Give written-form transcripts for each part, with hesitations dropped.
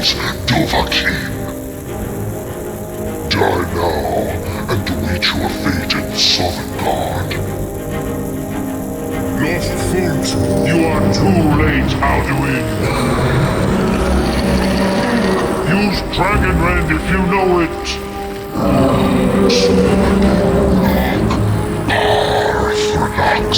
is Dovahkiin. Die now and await your fate in Sovngarde. Lost Foot, you are too late, Alduin. Use Dragonrend if you know it. Relax.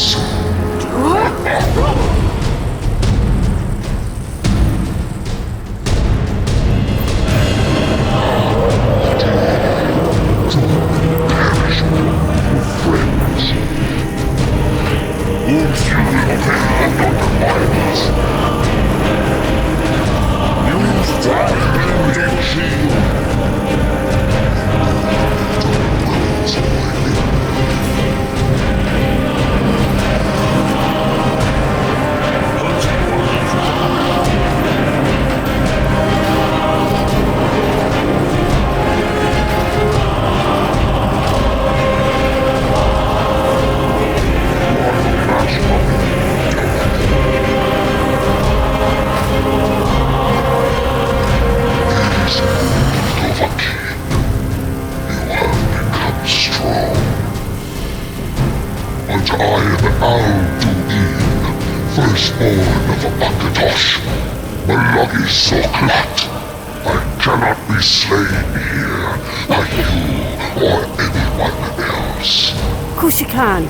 Can. You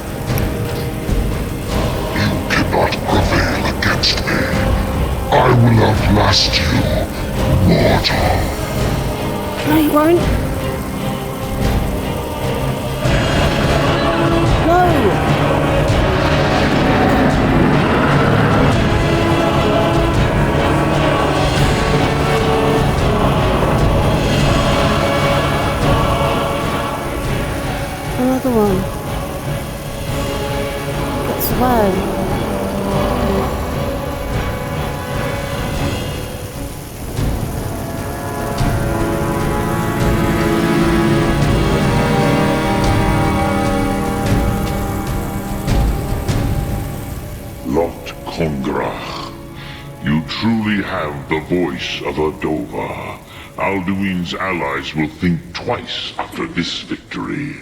cannot prevail against me. I will outlast you, mortal. No, you won't. No. Another one. You truly have the voice of a Dova. Alduin's allies will think twice after this victory.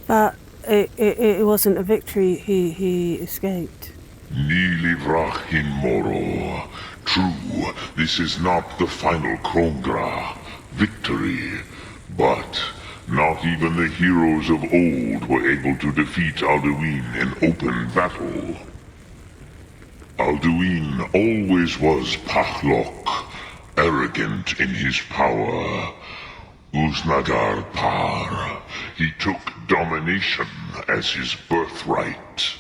But it wasn't a victory. He escaped. Nilivrachin Moro. True, this is not the final Krongra victory, but not even the heroes of old were able to defeat Alduin in open battle. Alduin always was Pachlok, arrogant in his power. Uznagar Par, he took domination as his birthright.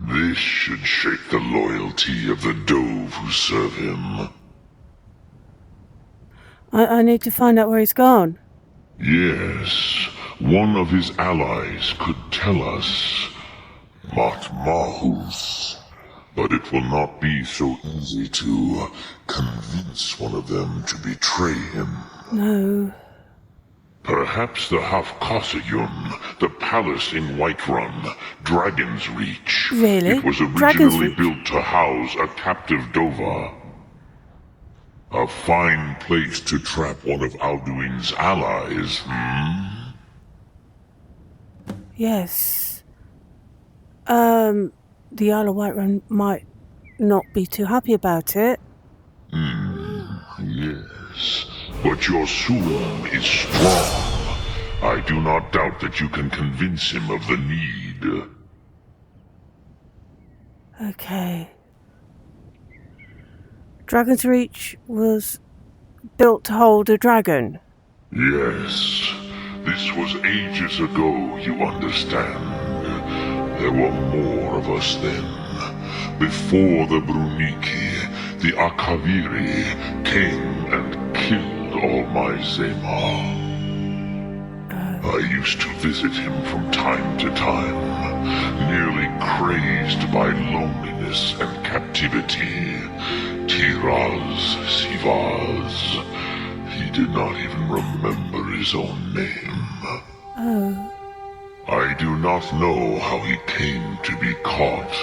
This should shake the loyalty of the Dove who serve him. I need to find out where he's gone. Yes, one of his allies could tell us. Matmahus. But it will not be so easy to convince one of them to betray him. No. Perhaps the Hafkosayun, the palace in Whiterun, Dragon's Reach. Really? It was originally built to house a captive Dova. A fine place to trap one of Alduin's allies, Yes. The Isle of Whiterun might not be too happy about it. Yes. But your Sulum is strong. I do not doubt that you can convince him of the need. Okay. Dragon's Reach was built to hold a dragon. Yes. This was ages ago, you understand. There were more of us then. Before the Bruniki, the Akaviri came and killed all my Zemar. I used to visit him from time to time, nearly crazed by loneliness and captivity. Tiraz, Sivaz. He did not even remember his own name. Oh. I do not know how he came to be caught,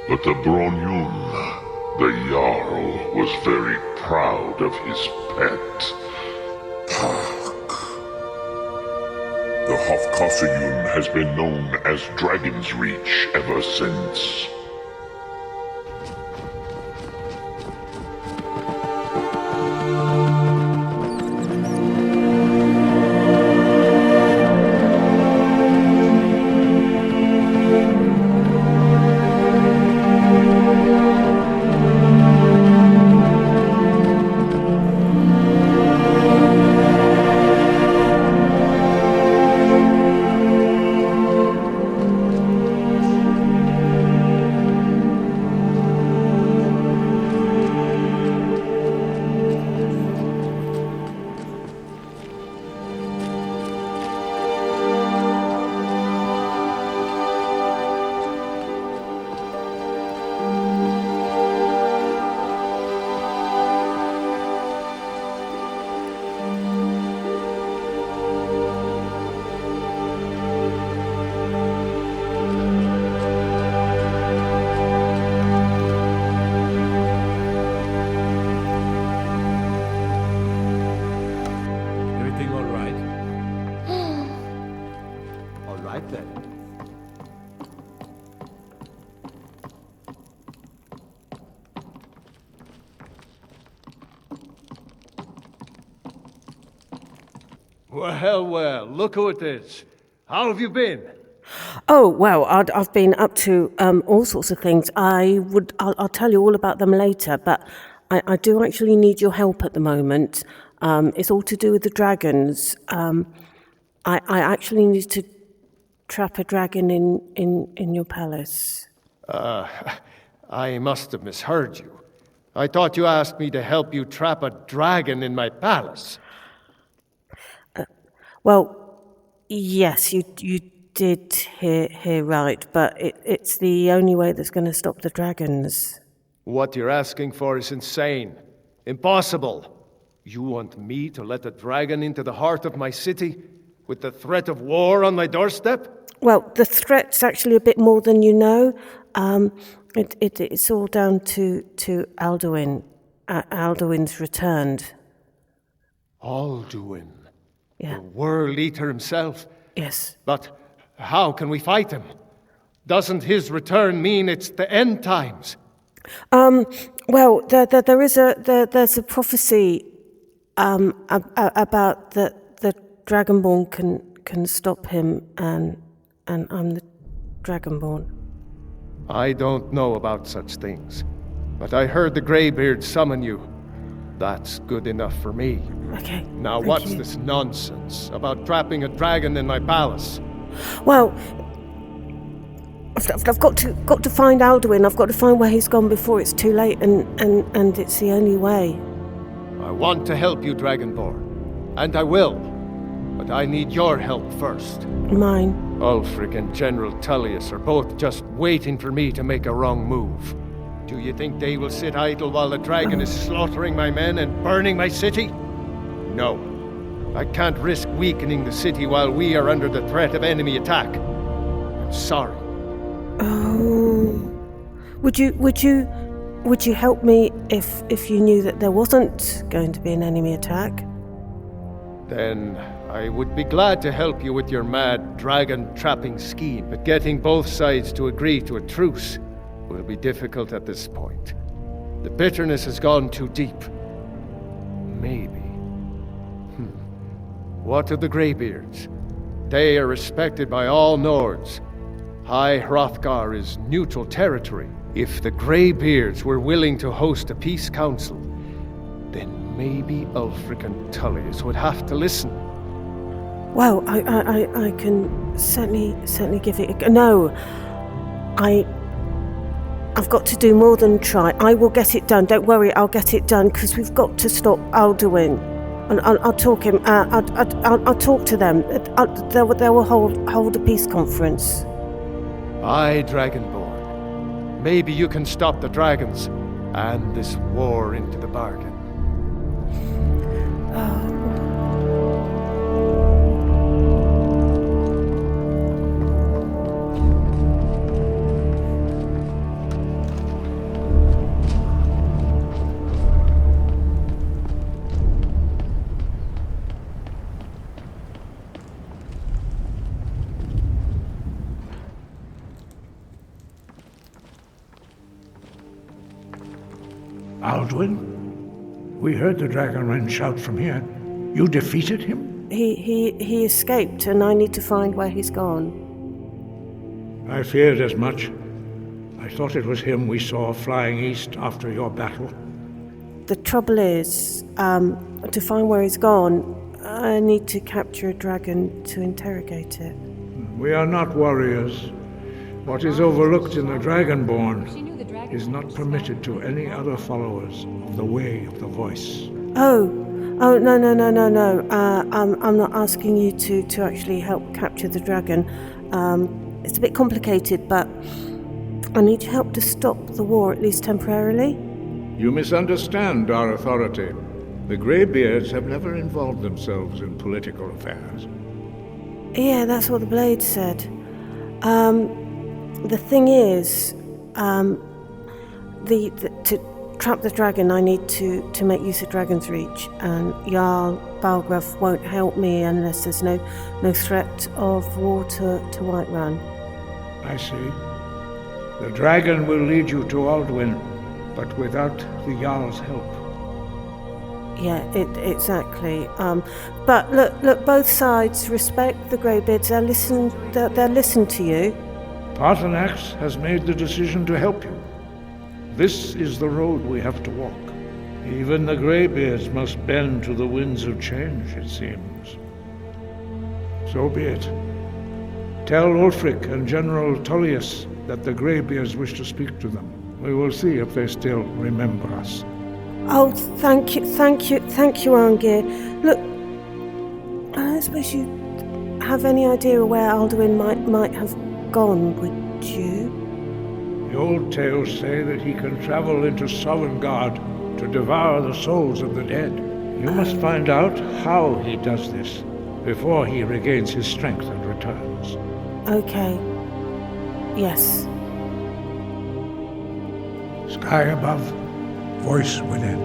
but the Bronyun, The Jarl was very proud of his pet. The Hofkossayun has been known as Dragon's Reach ever since. Well, look who it is. How have you been? Oh, well, I've been up to all sorts of things. I'll tell you all about them later, but I do actually need your help at the moment. It's all to do with the dragons. I actually need to trap a dragon in your palace. I must have misheard you. I thought you asked me to help you trap a dragon in my palace. Well, yes, you did hear right, but it's the only way that's going to stop the dragons. What you're asking for is insane. Impossible. You want me to let a dragon into the heart of my city with the threat of war on my doorstep? Well, the threat's actually a bit more than you know. It's all down to Alduin. Alduin's returned. Alduin? Yeah. The World Eater himself? Yes. But how can we fight him? Doesn't his return mean it's the end times? Well, there's a prophecy about the Dragonborn can stop him, and I'm the Dragonborn. I don't know about such things, but I heard the Greybeard summon you. That's good enough for me. Okay. Now what's this nonsense about trapping a dragon in my palace? Well, I've got to find Alduin. I've got to find where he's gone before it's too late, and it's the only way. I want to help you, Dragonborn, and I will. But I need your help first. Mine. Ulfric and General Tullius are both just waiting for me to make a wrong move. Do you think they will sit idle while the dragon is slaughtering my men and burning my city? No. I can't risk weakening the city while we are under the threat of enemy attack. I'm sorry. Oh. Would you help me if you knew that there wasn't going to be an enemy attack? Then I would be glad to help you with your mad dragon-trapping scheme, but getting both sides to agree to a truce will be difficult at this point. The bitterness has gone too deep. Maybe. What of the Greybeards? They are respected by all Nords. High Hrothgar is neutral territory. If the Greybeards were willing to host a peace council, then maybe Ulfric and Tullius would have to listen. Well, I can certainly give it a go. No, I've got to do more than try. I will get it done. Don't worry, I'll get it done because we've got to stop Alduin. And I'll talk him. I'll talk to them. They will hold a peace conference. Aye, Dragonborn. Maybe you can stop the dragons and this war into the bargain. Alduin? We heard the Dragonrend shout from here. You defeated him? He escaped, and I need to find where he's gone. I feared as much. I thought it was him we saw flying east after your battle. The trouble is, to find where he's gone, I need to capture a dragon to interrogate it. We are not warriors. What is overlooked in the Dragonborn is not permitted to any other followers of the Way of the Voice. Oh, no. I'm not asking you to actually help capture the dragon. It's a bit complicated, but I need your help to stop the war, at least temporarily. You misunderstand our authority. The Greybeards have never involved themselves in political affairs. Yeah, that's what the Blade said. The thing is, to trap the dragon, I need to make use of Dragon's Reach, and Jarl Balgruuf won't help me unless there's no threat of war to Whiterun. I see. The dragon will lead you to Alduin, but without the Jarl's help. Yeah, exactly. But look, both sides respect the Greybeards. They'll listen to you. Paarthurnax has made the decision to help you. This is the road we have to walk. Even the Greybeards must bend to the winds of change, it seems. So be it. Tell Ulfric and General Tullius that the Greybeards wish to speak to them. We will see if they still remember us. Oh, thank you, Arngir. Look, I don't suppose you have any idea where Alduin might have gone, would you? The old tales say that he can travel into Sovngarde to devour the souls of the dead. You must find out how he does this before he regains his strength and returns. Okay. Yes. Sky above, voice within.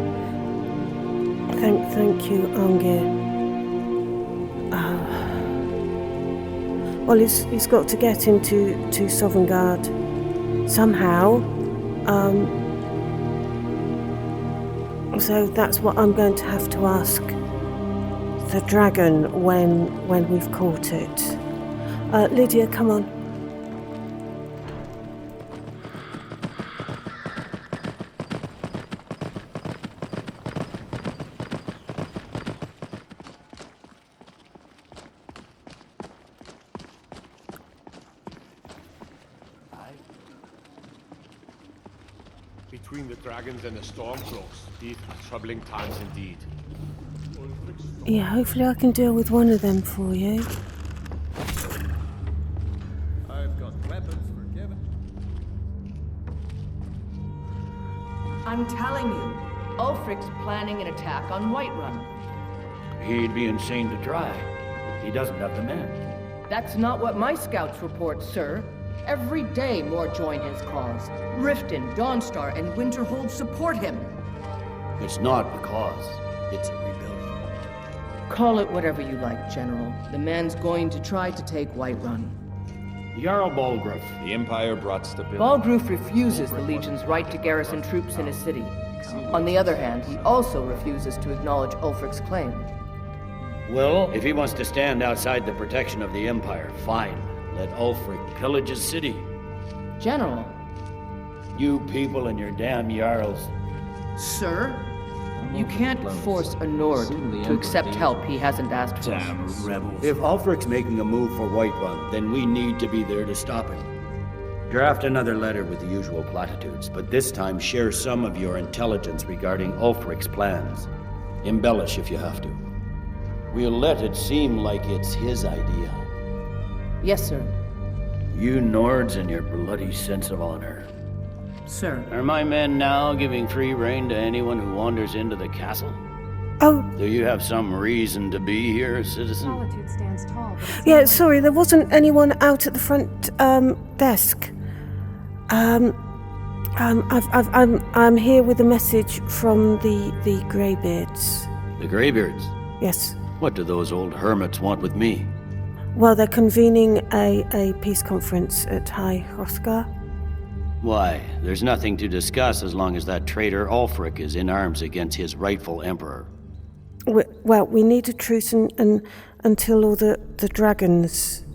Thank you, Arngir. Well, he's got to get into Sovngarde somehow. So that's what I'm going to have to ask the dragon when we've caught it. Lydia, come on. Between the dragons and the stormcloaks, these are troubling times indeed. Yeah, hopefully I can deal with one of them for you. I've got weapons forgiven. I'm telling you, Ulfric's planning an attack on Whiterun. He'd be insane to try. He doesn't have the men. That's not what my scouts report, sir. Every day more join his cause. Riften, Dawnstar, and Winterhold support him. It's not a cause. It's a rebellion. Call it whatever you like, General. The man's going to try to take Whiterun. Jarl Balgruuf. The Empire brought stability. Balgruuf refuses the Legion's right to garrison troops in his city. On the other hand, he also refuses to acknowledge Ulfric's claim. Well, if he wants to stand outside the protection of the Empire, fine. Let Ulfric pillage his city. General. You people and your damn Jarls. Sir? You can't force a Nord to accept help he hasn't asked for. Damn rebels. If Ulfric's making a move for Whiterun, then we need to be there to stop him. Draft another letter with the usual platitudes, but this time share some of your intelligence regarding Ulfric's plans. Embellish if you have to. We'll let it seem like it's his idea. Yes, sir. You Nords and your bloody sense of honor. Sir. Are my men now giving free rein to anyone who wanders into the castle? Oh, Do you have some reason to be here, citizen? Solitude stands tall, but it's yeah, not- sorry, there wasn't anyone out at the front desk. I'm here with a message from the Greybeards. The Greybeards? Yes. What do those old hermits want with me? Well, they're convening a peace conference at High Hrothgar. Why, there's nothing to discuss as long as that traitor Ulfric is in arms against his rightful emperor. Well, we need a truce until all the dragons,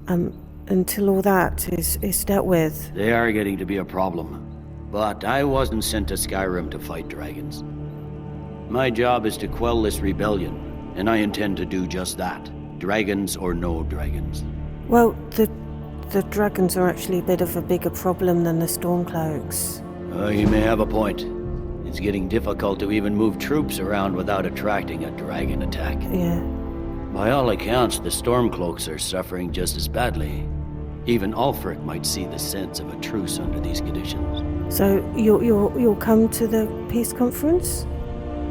until all that is dealt with. They are getting to be a problem. But I wasn't sent to Skyrim to fight dragons. My job is to quell this rebellion, and I intend to do just that. Dragons or no dragons. Well, the dragons are actually a bit of a bigger problem than the Stormcloaks. You may have a point. It's getting difficult to even move troops around without attracting a dragon attack. Yeah. By all accounts, the Stormcloaks are suffering just as badly. Even Ulfric might see the sense of a truce under these conditions. So you'll come to the peace conference?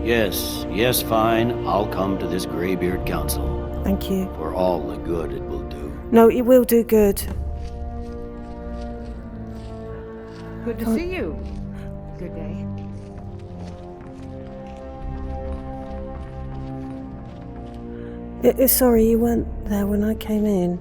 Yes, fine. I'll come to this Greybeard Council. Thank you. For all the good it will do. No, it will do good. Good to see you. Good day. Sorry, you weren't there when I came in.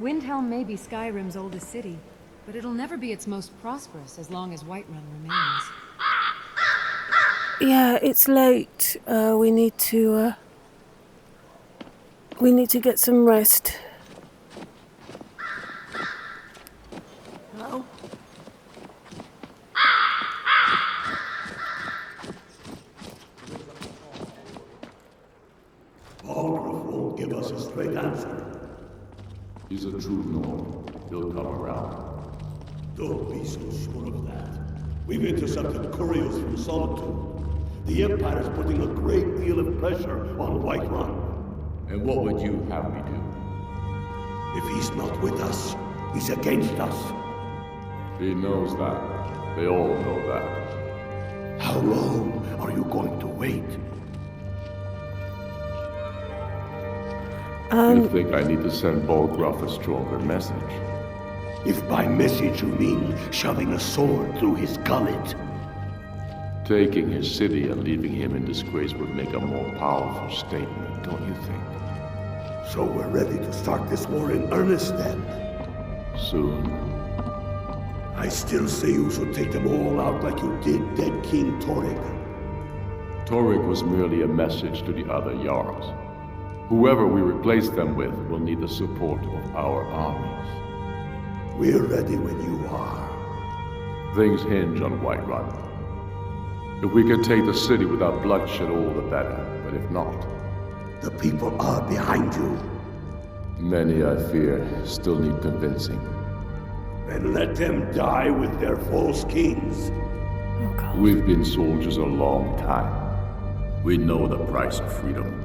Windhelm may be Skyrim's oldest city, but it'll never be its most prosperous as long as Whiterun remains. Yeah, it's late. We need to get some rest. Hello? Balgruuf won't give us a straight answer. He's a true Nord. He'll come around. Don't be so sure of that. We've intercepted couriers from Solitude. The Empire's putting a great deal of pressure on Whiterun. And what would you have me do? If he's not with us, he's against us. He knows that. They all know that. How long are you going to wait? You think I need to send Balgruuf a stronger message? If by message you mean shoving a sword through his gullet. Taking his city and leaving him in disgrace would make a more powerful statement, don't you think? So we're ready to start this war in earnest then? Soon. I still say you should take them all out like you did dead King Torrig. Torrig was merely a message to the other Jarls. Whoever we replace them with will need the support of our armies. We're ready when you are. Things hinge on Whiterun. If we can take the city without bloodshed, all the better. But if not... The people are behind you. Many, I fear, still need convincing. Then let them die with their false kings. Oh, God. We've been soldiers a long time. We know the price of freedom.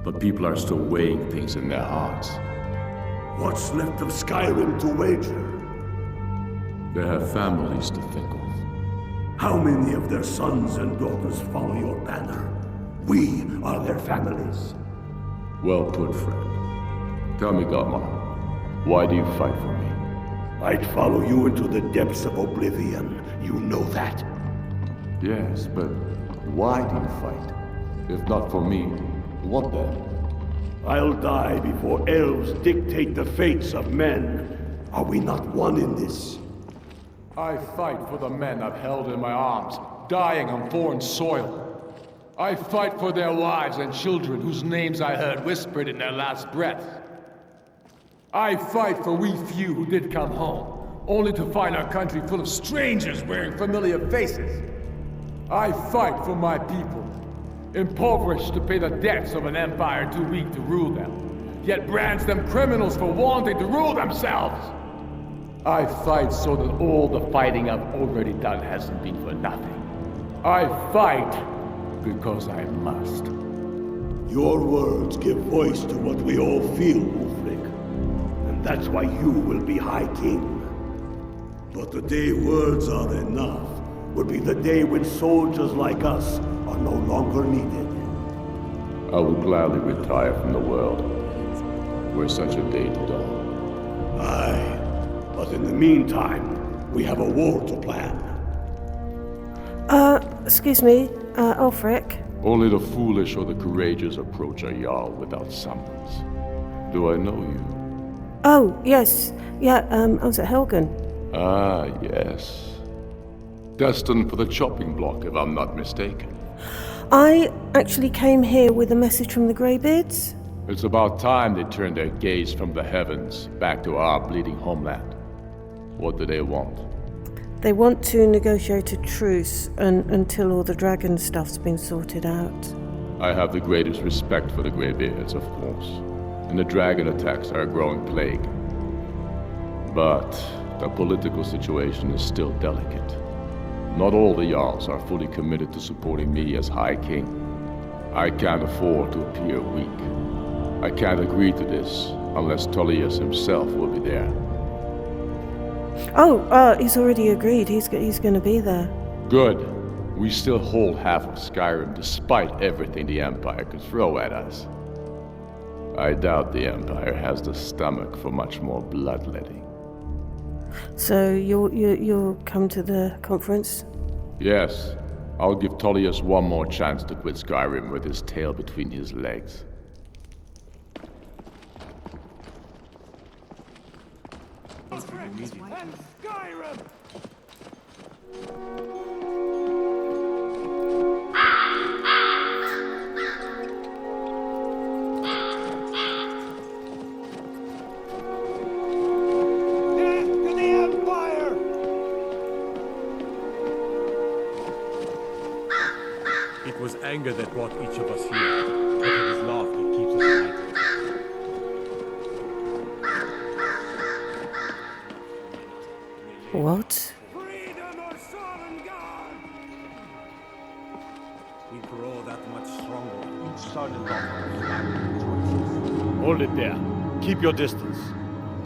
But people are still weighing things in their hearts. What's left of Skyrim to wager? They have families to think of. How many of their sons and daughters follow your banner? We are their families. Well put, friend. Tell me, Godmar, why do you fight for me? I'd follow you into the depths of oblivion. You know that. Yes, but why do you fight? If not for me, what then? I'll die before elves dictate the fates of men. Are we not one in this? I fight for the men I've held in my arms, dying on foreign soil. I fight for their wives and children whose names I heard whispered in their last breath. I fight for we few who did come home, only to find our country full of strangers wearing familiar faces. I fight for my people, impoverished to pay the debts of an empire too weak to rule them, yet brands them criminals for wanting to rule themselves. I fight so that all the fighting I've already done hasn't been for nothing. I fight because I must. Your words give voice to what we all feel, Ulfric. And that's why you will be High King. But the day words are enough will be the day when soldiers like us are no longer needed. I will gladly retire from the world, were such a day to dawn. Aye, but in the meantime, we have a war to plan. Excuse me, Ulfric. Only the foolish or the courageous approach a Jarl without summons. Do I know you? Oh, yes. Yeah, I was at Helgen. Ah, yes. Destined for the chopping block, if I'm not mistaken. I actually came here with a message from the Greybeards. It's about time they turned their gaze from the heavens back to our bleeding homeland. What do they want? They want to negotiate a truce until all the dragon stuff's been sorted out. I have the greatest respect for the Greybeards, of course, and the dragon attacks are a growing plague. But the political situation is still delicate. Not all the Jarls are fully committed to supporting me as High King. I can't afford to appear weak. I can't agree to this unless Tullius himself will be there. Oh, he's already agreed. He's going to be there. Good. We still hold half of Skyrim despite everything the Empire could throw at us. I doubt the Empire has the stomach for much more bloodletting. So you'll come to the conference? Yes. I'll give Tullius one more chance to quit Skyrim with his tail between his legs. It was anger that brought each of us here, but it is love that keeps us united. What? Freedom or Sovereign God! We grow that much stronger. It started off with lack of choices. Hold it there. Keep your distance.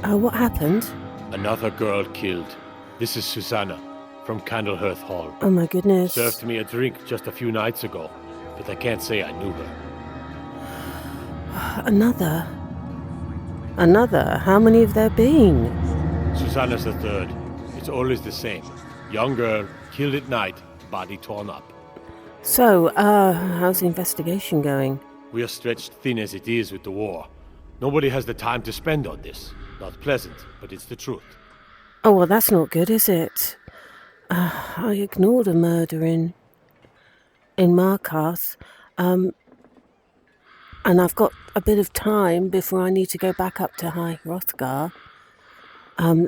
What happened? Another girl killed. This is Susanna, from Candlehearth Hall. Oh my goodness. Served me a drink just a few nights ago, but I can't say I knew her. Another? How many have there been? Susanna's the third. It's always the same. Young girl, killed at night, body torn up. So, how's the investigation going? We are stretched thin as it is with the war. Nobody has the time to spend on this. Not pleasant, but it's the truth. Oh, well, that's not good, is it? I ignored a murder in Markarth, and I've got a bit of time before I need to go back up to High Hrothgar.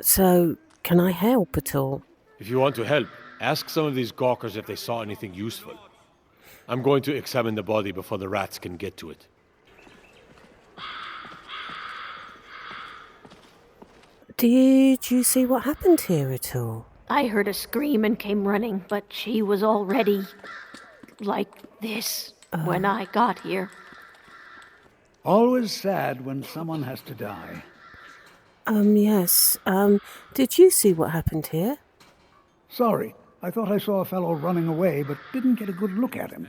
So, can I help at all? If you want to help, ask some of these gawkers if they saw anything useful. I'm going to examine the body before the rats can get to it. Did you see what happened here at all? I heard a scream and came running, but she was already like this when I got here. Always sad when someone has to die. Yes. Did you see what happened here? Sorry, I thought I saw a fellow running away, but didn't get a good look at him.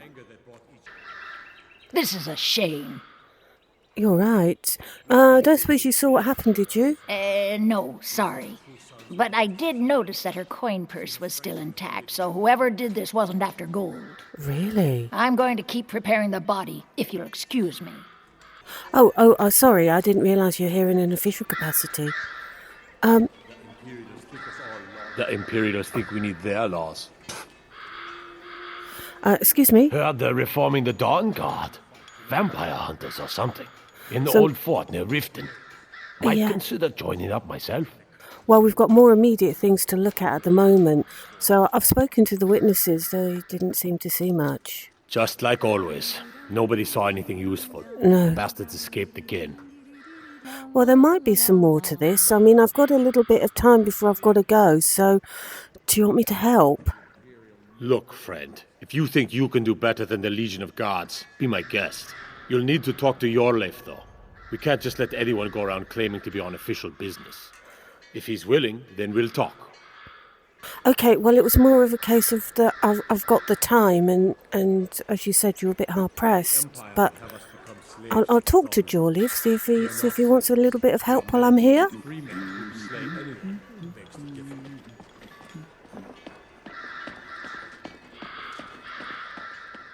This is a shame. You're right. Don't suppose you saw what happened, did you? No, sorry. But I did notice that her coin purse was still intact, so whoever did this wasn't after gold. Really? I'm going to keep preparing the body, if you'll excuse me. Oh, sorry, I didn't realize you're here in an official capacity. The Imperials think we need their laws. Excuse me? Heard they're reforming the Dawn Guard. Vampire hunters or something. In the So- old fort near Riften. Might Yeah. consider joining up myself. Well, we've got more immediate things to look at the moment. So I've spoken to the witnesses. They didn't seem to see much. Just like always. Nobody saw anything useful. No. Bastards escaped again. Well, there might be some more to this. I mean, I've got a little bit of time before I've got to go, so do you want me to help? Look, friend, if you think you can do better than the Legion of Guards, be my guest. You'll need to talk to Yorleif, though. We can't just let anyone go around claiming to be on official business. If he's willing, then we'll talk. Okay, well, it was more of a case of that I've got the time, and as you said, you're a bit hard-pressed, but I'll talk to Jorleif, see if he wants a little bit of help while I'm here.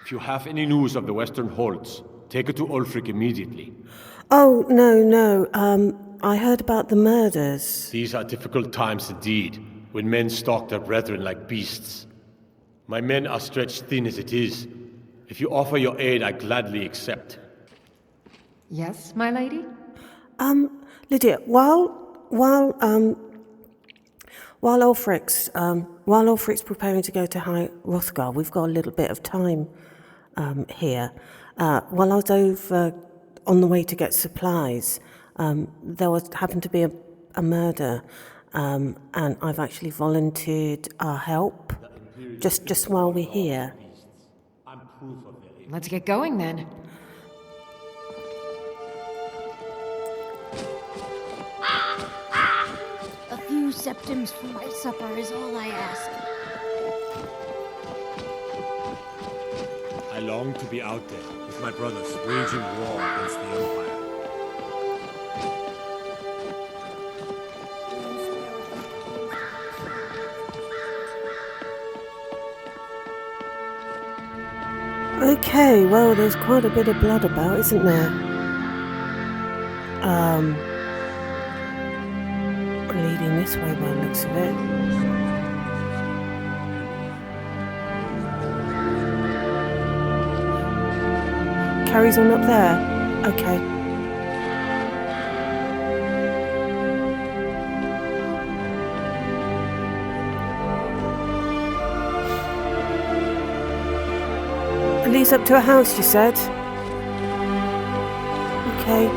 If you have any news of the Western Holds, take it to Ulfric immediately. Oh, no, I heard about the murders. These are difficult times indeed, when men stalk their brethren like beasts. My men are stretched thin as it is. If you offer your aid, I gladly accept. Yes, my lady? Lydia, while Ulfric's preparing to go to High Hrothgar, we've got a little bit of time here. While I was over on the way to get supplies, there happened to be a murder, and I've actually volunteered our help just while we're here. Let's get going then. A few septims for my supper is all I ask. I long to be out there with my brothers waging war against the Empire. Okay, well, there's quite a bit of blood about, isn't there? Leading this way by the looks of it. Carries on up there? Okay. It leads up to a house, you said? Okay.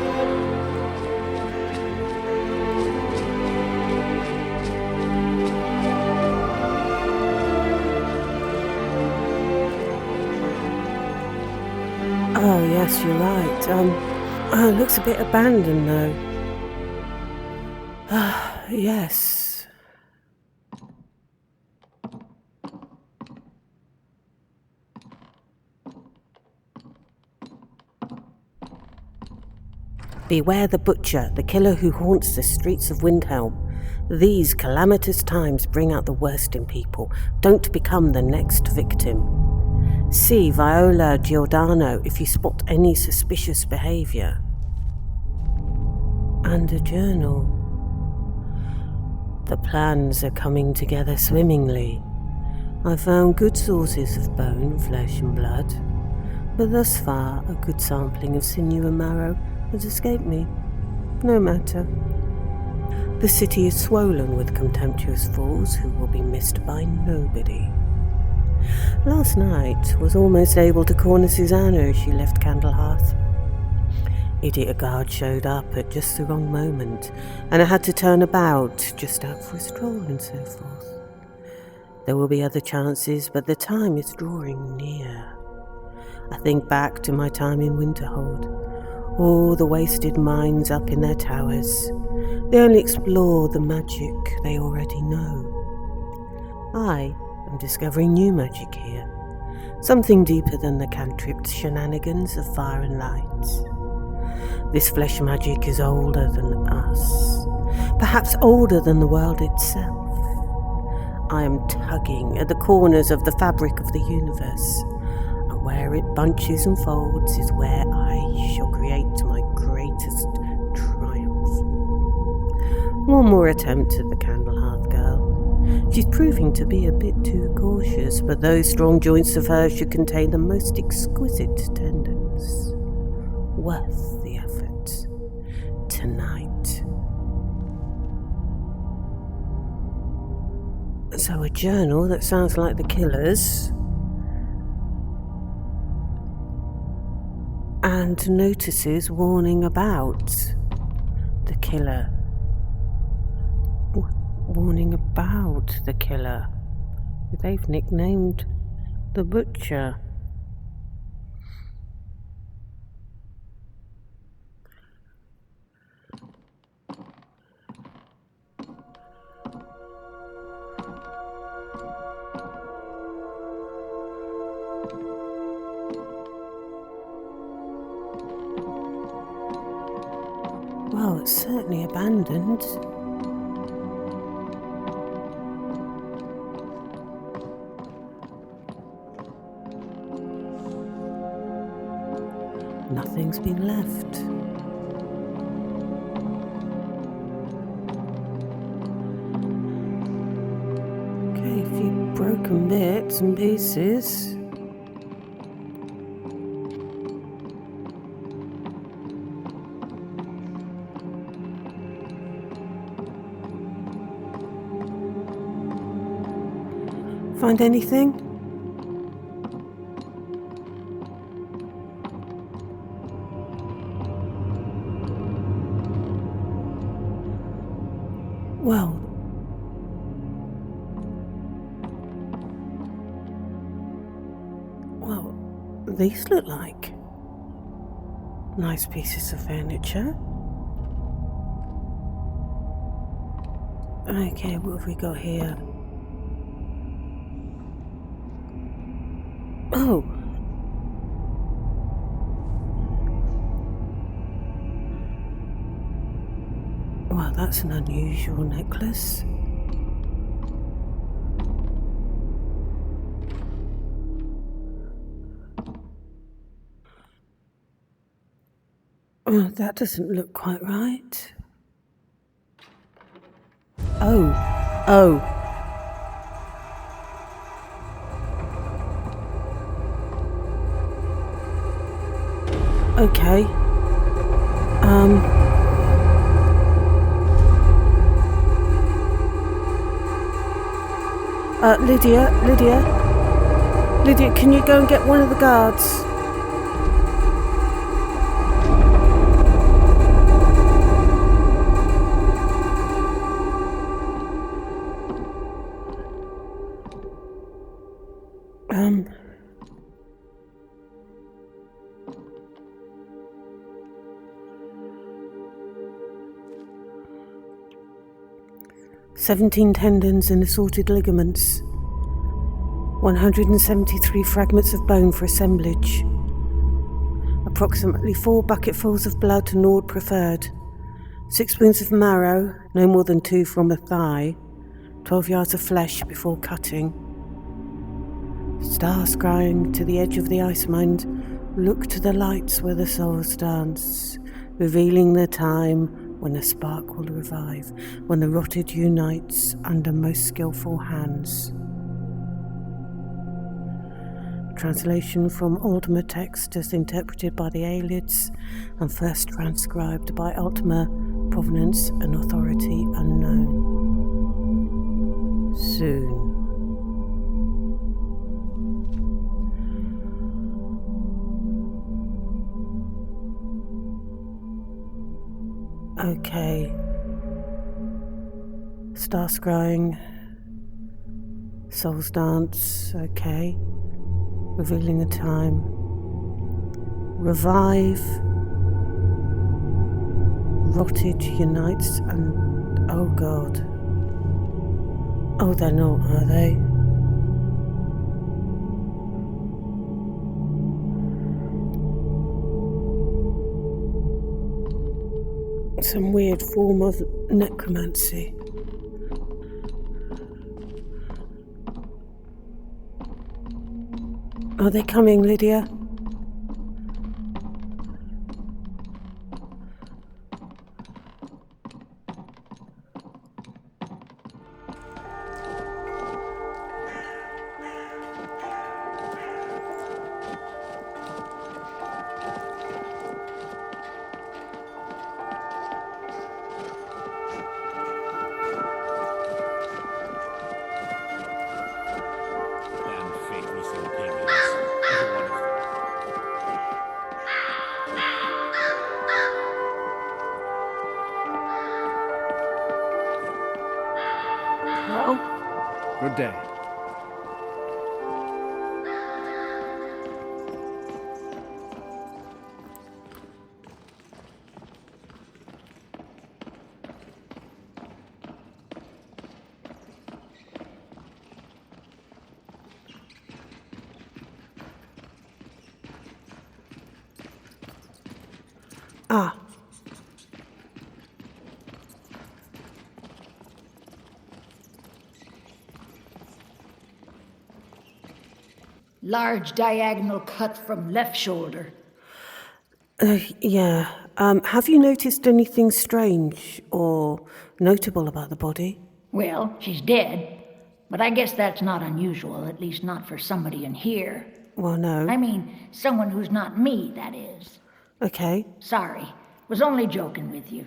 Oh, yes, you're right. It looks a bit abandoned, though. Yes. Beware the butcher, the killer who haunts the streets of Windhelm. These calamitous times bring out the worst in people. Don't become the next victim. See Viola Giordano if you spot any suspicious behavior. And a journal. The plans are coming together swimmingly. I found good sources of bone, flesh and blood, but thus far a good sampling of sinew and marrow has escaped me. No matter. The city is swollen with contemptuous fools who will be missed by nobody. Last night was almost able to corner Susanna as she left Candlehearth. Idiot guard showed up at just the wrong moment, and I had to turn about just out for a stroll and so forth. There will be other chances, but the time is drawing near. I think back to my time in Winterhold. All the wasted minds up in their towers. They only explore the magic they already know. I am discovering new magic here. Something deeper than the cantripped shenanigans of fire and light. This flesh magic is older than us. Perhaps older than the world itself. I am tugging at the corners of the fabric of the universe. And where it bunches and folds is where I shall create my greatest triumph. One more attempt at the Candlehearth girl. She's proving to be a bit too cautious, but those strong joints of hers should contain the most exquisite tendons. Worth the effort. Tonight. So a journal that sounds like the killer's. And notices warning about. the killer. Warning about the killer. They've nicknamed the Butcher. Well, it's certainly abandoned. Nothing's been left. Okay, a few broken bits and pieces. Find anything? Well, these look like nice pieces of furniture. Okay, what have we got here? Oh! Well, that's an unusual necklace. Oh, that doesn't look quite right. Oh. Okay. Lydia, can you go and get one of the guards? "17 tendons and assorted ligaments. 173 fragments of bone for assemblage. Approximately 4 bucketfuls of blood, Nord preferred. 6 spoons of marrow, no more than 2 from a thigh. 12 yards of flesh before cutting. Star scrying to the edge of the ice mind, look to the lights where the souls dance, revealing the time when a spark will revive, when the rotted unites under most skillful hands." Translation from Ultima text as interpreted by the alias and first transcribed by Ultima, provenance and authority unknown. Soon. Okay. Star scrying. Souls dance. Okay. Revealing the time. Revive. Rotted unites and... oh god. Oh, they're not, are they? Some weird form of necromancy. Are they coming, Lydia? Damn faithless Imperials. Every one of them. Good day. Ah. Large diagonal cut from left shoulder. Yeah. Have you noticed anything strange or notable about the body? Well, she's dead, but I guess that's not unusual, at least not for somebody in here. Well, no. I mean, someone who's not me, that is. Okay. Sorry. Was only joking with you.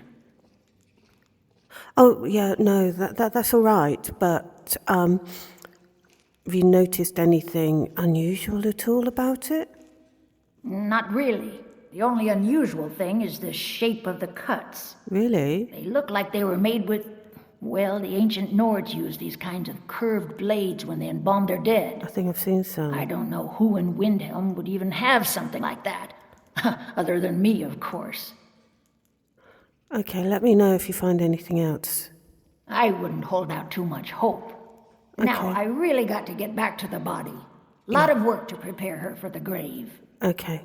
Oh, yeah, no, that's all right, but, have you noticed anything unusual at all about it? Not really. The only unusual thing is the shape of the cuts. Really? They look like they were made with... Well, the ancient Nords used these kinds of curved blades when they embalmed their dead. I think I've seen some. I don't know who in Windhelm would even have something like that. Other than me, of course. Okay, let me know if you find anything else. I wouldn't hold out too much hope. Now, I really got to get back to the body. Lot of work to prepare her for the grave. Okay.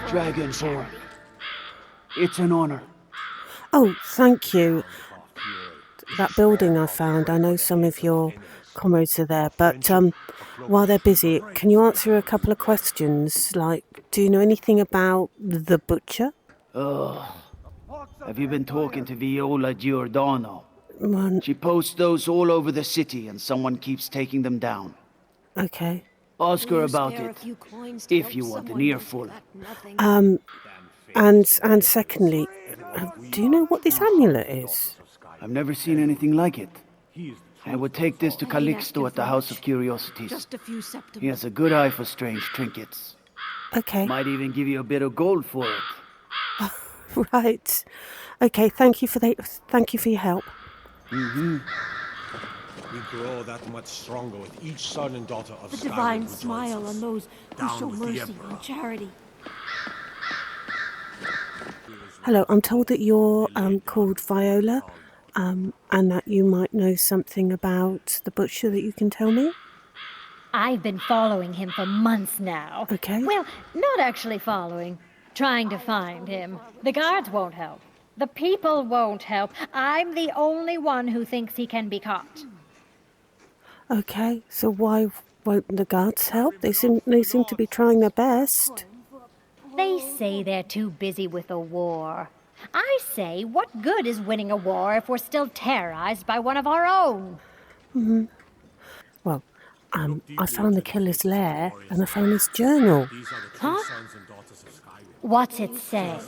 Dragonrend. It's an honor. Oh, thank you. That building I found, I know some of your comrades are there, but while they're busy, can you answer a couple of questions? Like, do you know anything about the butcher? Oh. Have you been talking to Viola Giordano? Well, she posts those all over the city and someone keeps taking them down. Okay. Ask her about it, if you want an earful. And secondly, do you know what this amulet is? I've never seen anything like it. I would take this to Calixto at the House of Curiosities. Just a few septims. He has a good eye for strange trinkets. Okay. Might even give you a bit of gold for it. Right. Okay, thank you for your help. Mm-hmm. We grow that much stronger with each son and daughter of the Skyrim divine rejoices. smile on those who Down show with the mercy Emperor. and charity. Hello, I'm told that you're called Viola, and that you might know something about the butcher that you can tell me? I've been following him for months now. Okay. Well, not actually following. Trying to find him. The guards won't help. The people won't help. I'm the only one who thinks he can be caught. Okay, so why won't the guards help? They seem to be trying their best. They say they're too busy with the war. I say, what good is winning a war if we're still terrorized by one of our own? Mm-hmm. Well, I found the killer's lair and I found his journal. Huh? What's it say?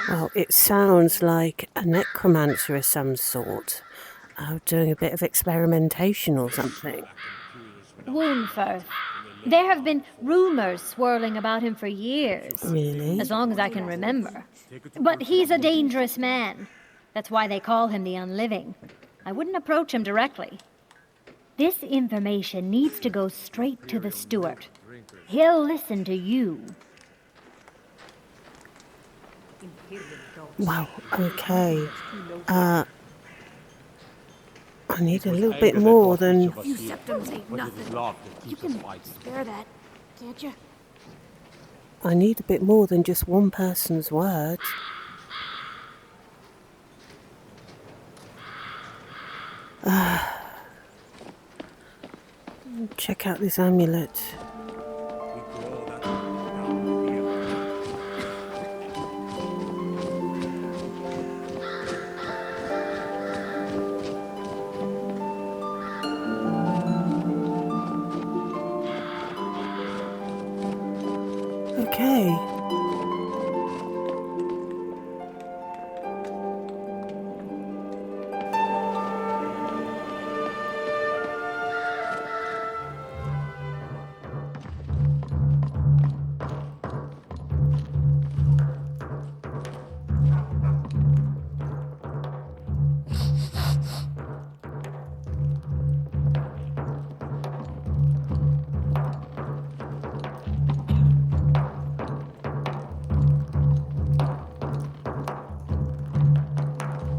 Well, it sounds like a necromancer of some sort, doing a bit of experimentation or something. Woundfirth. There have been rumors swirling about him for years. Really? As long as I can remember. But he's a dangerous man. That's why they call him the Unliving. I wouldn't approach him directly. This information needs to go straight to the steward. He'll listen to you. Wow, okay. I need a little bit more than... A few septims ain't nothing. You can spare that, can't you? I need a bit more than just one person's word. Check out this amulet. Okay.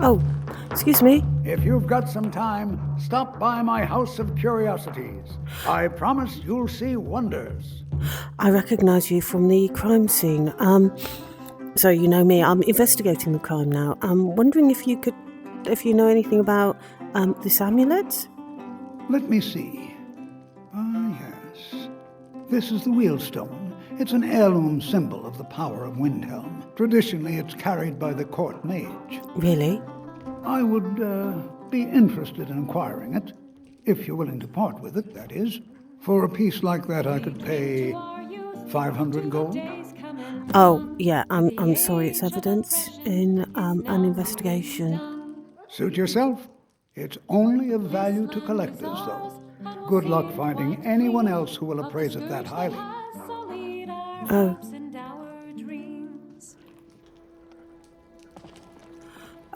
Oh, excuse me. If you've got some time, stop by my House of Curiosities. I promise you'll see wonders. I recognise you from the crime scene. So you know me. I'm investigating the crime now. I'm wondering if you know anything about this amulet. Let me see. Yes. This is the Wheelstone. It's an heirloom symbol of the power of Windhelm. Traditionally, it's carried by the court mage. Really? I would be interested in acquiring it, if you're willing to part with it, that is. For a piece like that, I could pay 500 gold. Oh, yeah, I'm sorry, it's evidence in an investigation. Suit yourself. It's only of value to collectors, though. Good luck finding anyone else who will appraise it that highly. Oh.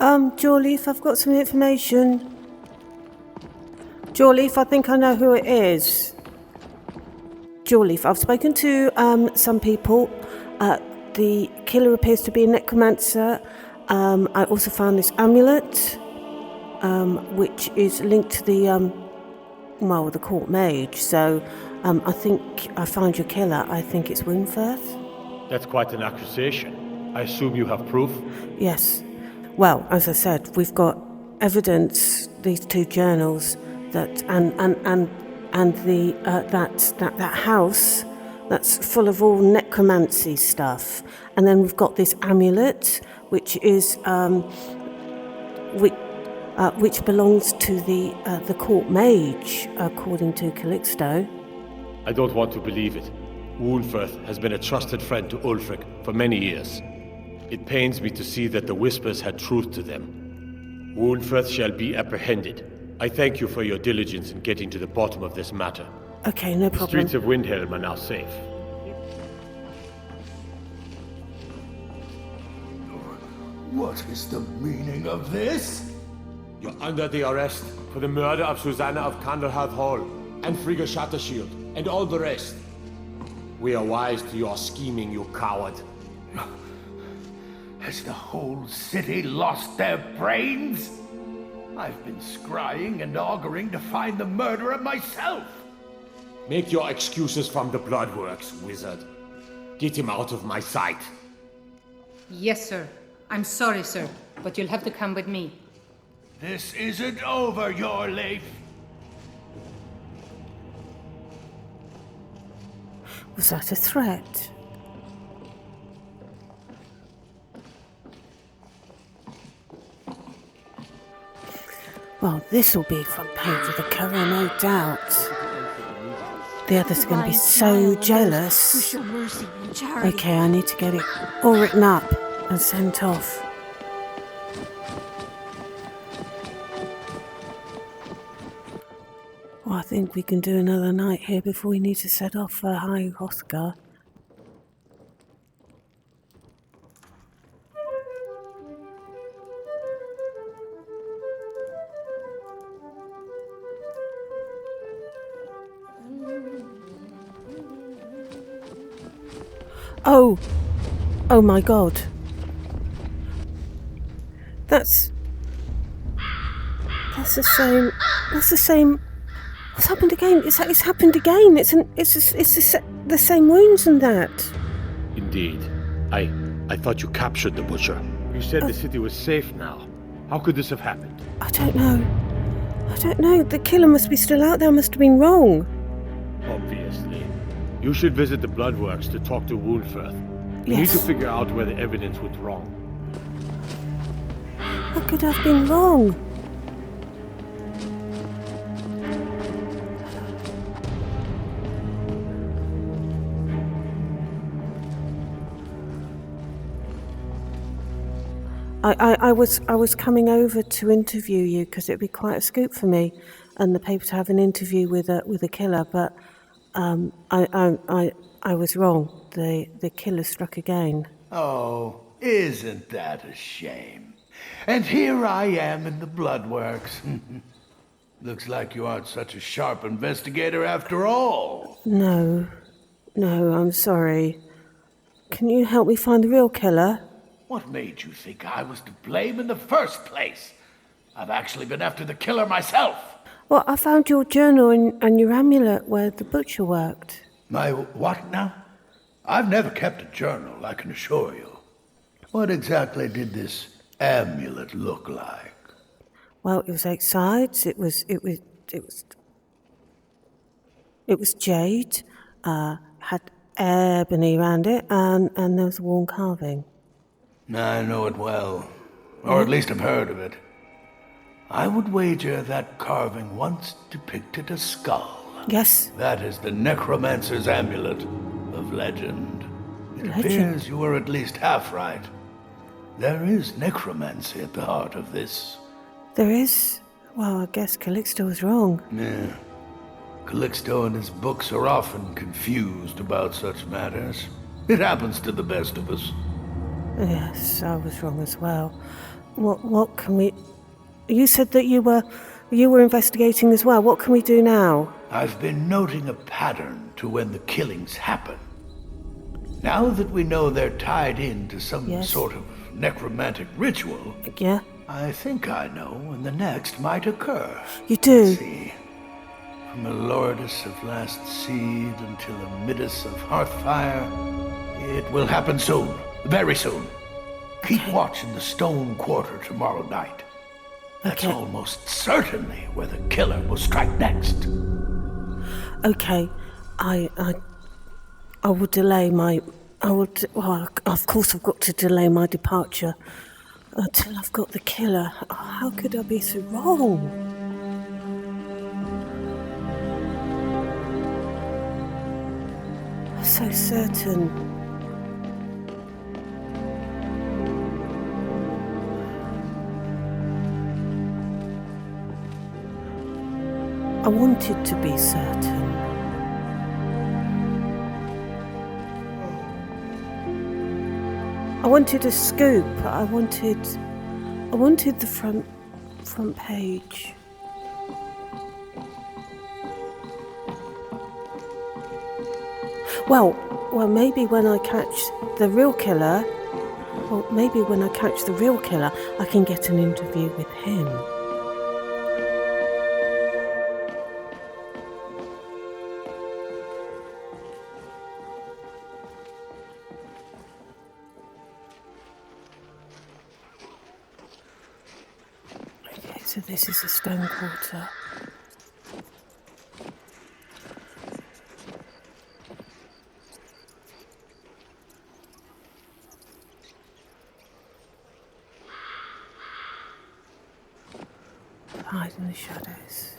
Jawleaf, I've got some information. Jawleaf, I think I know who it is. Jawleaf, I've spoken to some people. The killer appears to be a necromancer. I also found this amulet, which is linked to the court mage. So I think I found your killer. I think it's Windfirth. That's quite an accusation. I assume you have proof? Yes. Well, as I said, we've got evidence, these two journals, that that house that's full of all necromancy stuff, and then we've got this amulet, which is which belongs to the court mage, according to Calixto. I don't want to believe it. Windfirth has been a trusted friend to Ulfric for many years. It pains me to see that the Whispers had truth to them. Windfirth shall be apprehended. I thank you for your diligence in getting to the bottom of this matter. Okay, no problem. The streets of Windhelm are now safe. What is the meaning of this? You're under the arrest for the murder of Susanna of Candlehearth Hall, and Frigga Shattershield, and all the rest. We are wise to your scheming, you coward. Has the whole city lost their brains? I've been scrying and auguring to find the murderer myself. Make your excuses from the Bloodworks, wizard. Get him out of my sight. Yes, sir. I'm sorry, sir, but you'll have to come with me. This isn't over, your life. Was that a threat? Well, this will be front page of the cover, no doubt. The others are going to be so jealous. Okay, I need to get it all written up and sent off. Well, I think we can do another night here before we need to set off for High Hrothgar. Oh my God. That's the same. What's happened again? It's happened again. It's the same wounds and that. Indeed. I thought you captured the butcher. You said the city was safe now. How could this have happened? I don't know. The killer must be still out there. Must have been wrong. Obviously. You should visit the Bloodworks to talk to Windfirth. We need to figure out where the evidence went wrong. What could have been wrong? I was coming over to interview you because it'd be quite a scoop for me and the paper to have an interview with a killer, but I was wrong. The killer struck again. Oh, isn't that a shame? And here I am in the Bloodworks. Looks like you aren't such a sharp investigator after all. No, I'm sorry. Can you help me find the real killer? What made you think I was to blame in the first place? I've actually been after the killer myself. Well, I found your journal and your amulet where the butcher worked. My what now? I've never kept a journal, I can assure you. What exactly did this amulet look like? Well, it was 8 sides. It was jade. Had ebony around it, and there was a worn carving. I know it well, or at least I've heard of it. I would wager that carving once depicted a skull. Yes. That is the necromancer's amulet of legend. It appears you were at least half right. There is necromancy at the heart of this. There is? Well, I guess Calixto was wrong. Yeah. Calixto and his books are often confused about such matters. It happens to the best of us. Yes, I was wrong as well. What can we... You said that you were investigating as well. What can we do now? I've been noting a pattern to when the killings happen. Now that we know they're tied into some sort of necromantic ritual... Yeah? I think I know when the next might occur. You do? Let's see. From a Lourdes of Last Seed until a Midas of Hearthfire, it will happen soon. Very soon. Keep watch in the Stone Quarter tomorrow night. That's almost certainly where the killer will strike next. Okay, I will delay my... well, of course I've got to delay my departure until I've got the killer. Oh, how could I be so wrong? So certain. I wanted to be certain. I wanted a scoop. I wanted the front page. Well, maybe when I catch the real killer, I can get an interview with him. Okay, so this is the Stone Quarter. Hide in the shadows.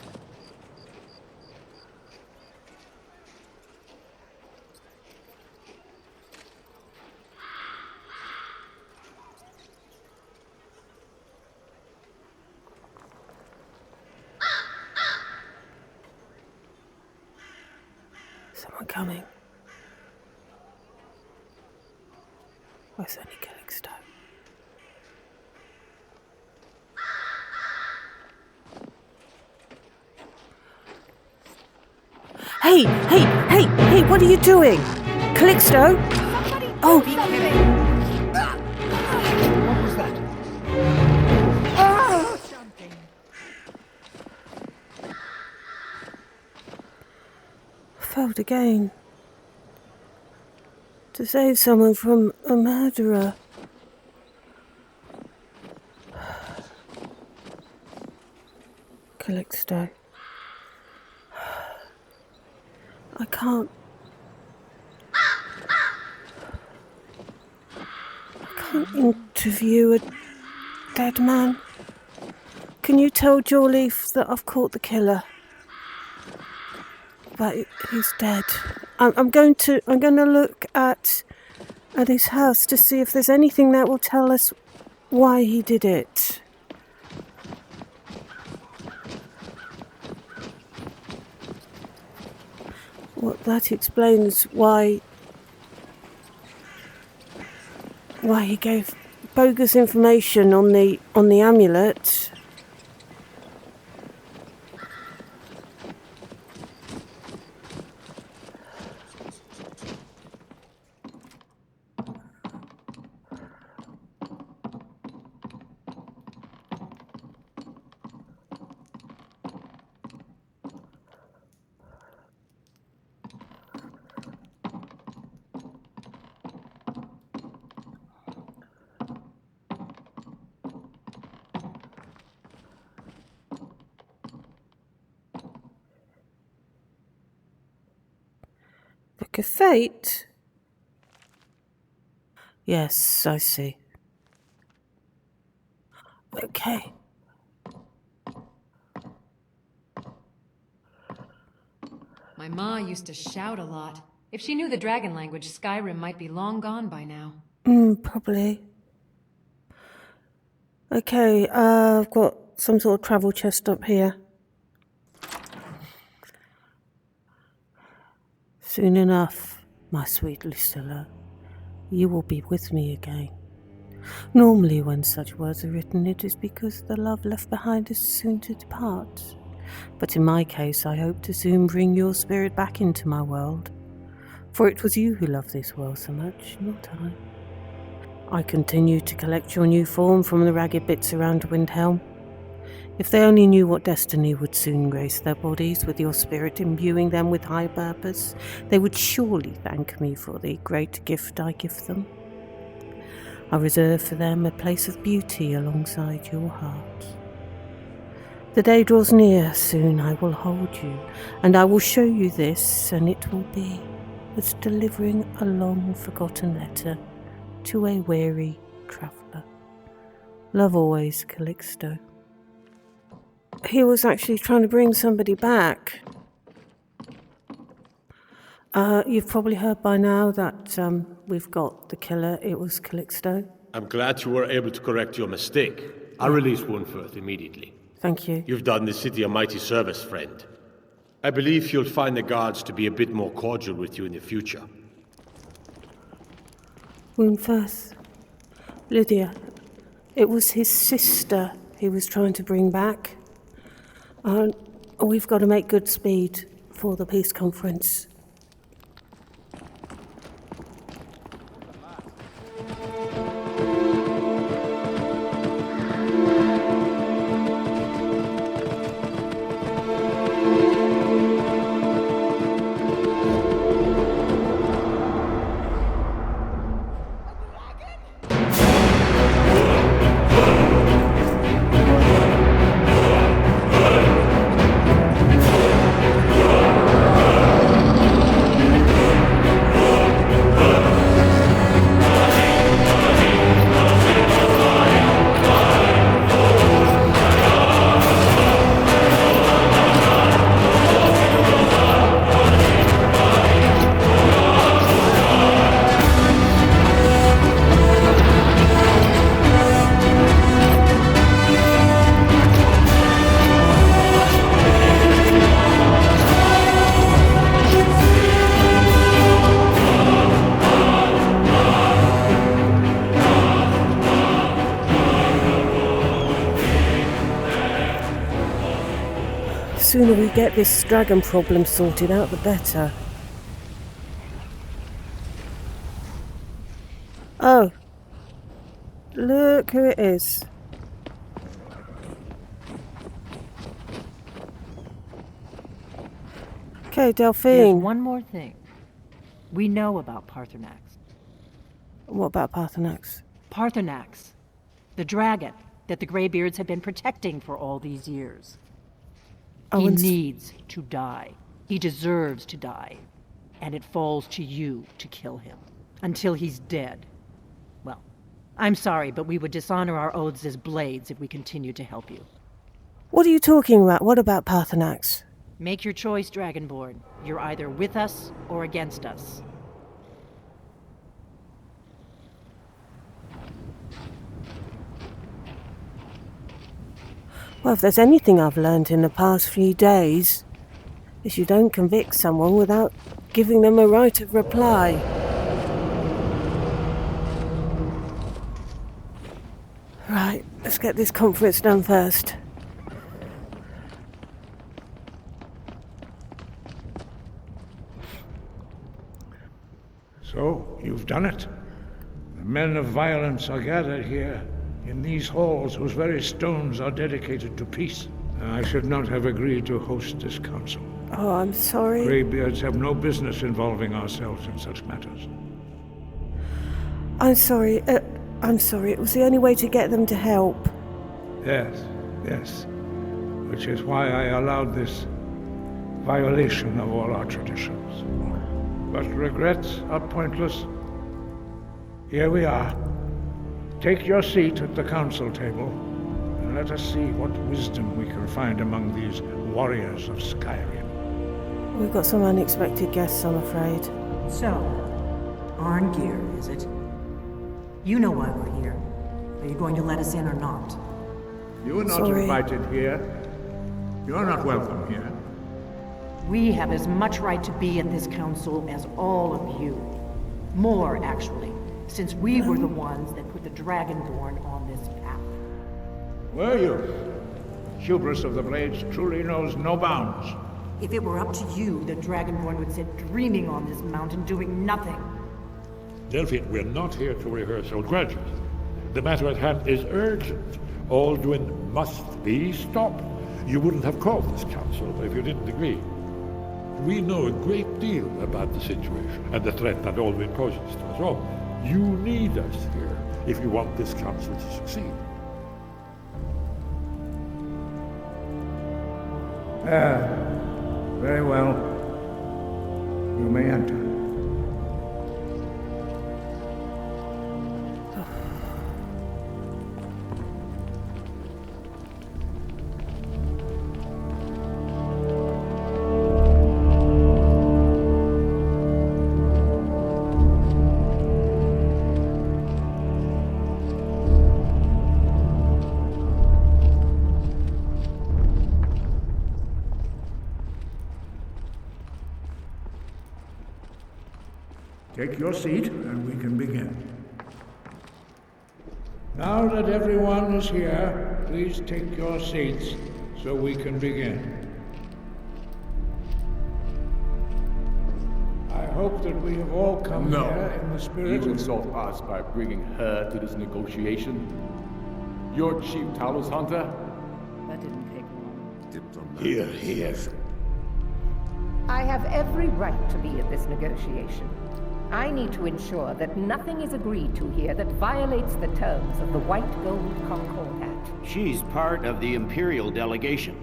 Someone coming. Where's only Calixto? Hey, what are you doing? Calixto? Oh! What was that? Failed again. To save someone from a murderer. Calixto. I can't interview a dead man. Can you tell Jawleaf that I've caught the killer? But he's dead. I'm going to look at his house to see if there's anything that will tell us why he did it. Well, that explains why he gave bogus information on the amulet. Book of Fate? Yes, I see. Okay. My ma used to shout a lot. If she knew the dragon language, Skyrim might be long gone by now. Probably. Okay, I've got some sort of travel chest up here. Soon enough, my sweet Lucilla, you will be with me again. Normally when such words are written, it is because the love left behind is soon to depart. But in my case, I hope to soon bring your spirit back into my world. For it was you who loved this world so much, not I. I continue to collect your new form from the ragged bits around Windhelm. If they only knew what destiny would soon grace their bodies with your spirit imbuing them with high purpose, they would surely thank me for the great gift I give them. I reserve for them a place of beauty alongside your heart. The day draws near, soon I will hold you, and I will show you this, and it will be as delivering a long-forgotten letter to a weary traveller. Love always, Calixto. He was actually trying to bring somebody back. You've probably heard by now that we've got the killer. It was Calixto. I'm glad you were able to correct your mistake. I'll release Wunferth immediately. Thank you. You've done the city a mighty service, friend. I believe you'll find the guards to be a bit more cordial with you in the future. Wunferth. Lydia. It was his sister he was trying to bring back. We've got to make good speed for the peace conference. The sooner we get this dragon problem sorted out, the better. Oh. Look who it is. Okay, Delphine. There's one more thing. We know about Paarthurnax. What about Paarthurnax? Paarthurnax. The dragon that the Greybeards have been protecting for all these years. He needs to die. He deserves to die. And it falls to you to kill him. Until he's dead. Well, I'm sorry, but we would dishonor our oaths as blades if we continue to help you. What are you talking about? What about Paarthurnax? Make your choice, Dragonborn. You're either with us or against us. Well, if there's anything I've learned in the past few days, is you don't convict someone without giving them a right of reply. Right, let's get this conference done first. So, you've done it. The men of violence are gathered here, in these halls whose very stones are dedicated to peace. I should not have agreed to host this council. Oh, I'm sorry. Greybeards have no business involving ourselves in such matters. I'm sorry. It was the only way to get them to help. Yes. Which is why I allowed this violation of all our traditions. But regrets are pointless. Here we are. Take your seat at the council table, and let us see what wisdom we can find among these warriors of Skyrim. We've got some unexpected guests, I'm afraid. So, Arngeir, is it? You know why we're here. Are you going to let us in or not? You are not invited here. You're not welcome here. We have as much right to be at this council as all of you. More, actually, since we were the ones that put the Dragonborn on this path. Were you? Hubris of the Blades truly knows no bounds. If it were up to you, the Dragonborn would sit dreaming on this mountain doing nothing. Delphine, we're not here to rehearse old grudges. The matter at hand is urgent. Alduin must be stopped. You wouldn't have called this council if you didn't agree. We know a great deal about the situation and the threat that Alduin poses to us all. You need us here if you want this council to succeed. Very well. You may enter. Take your seat, and we can begin. Now that everyone is here, please take your seats so we can begin. I hope that we have all come here in the spirit You insult us by bringing her to this negotiation? Your chief Talos hunter? That didn't take long. Here. I have every right to be at this negotiation. I need to ensure that nothing is agreed to here that violates the terms of the White Gold Concordat. She's part of the Imperial delegation.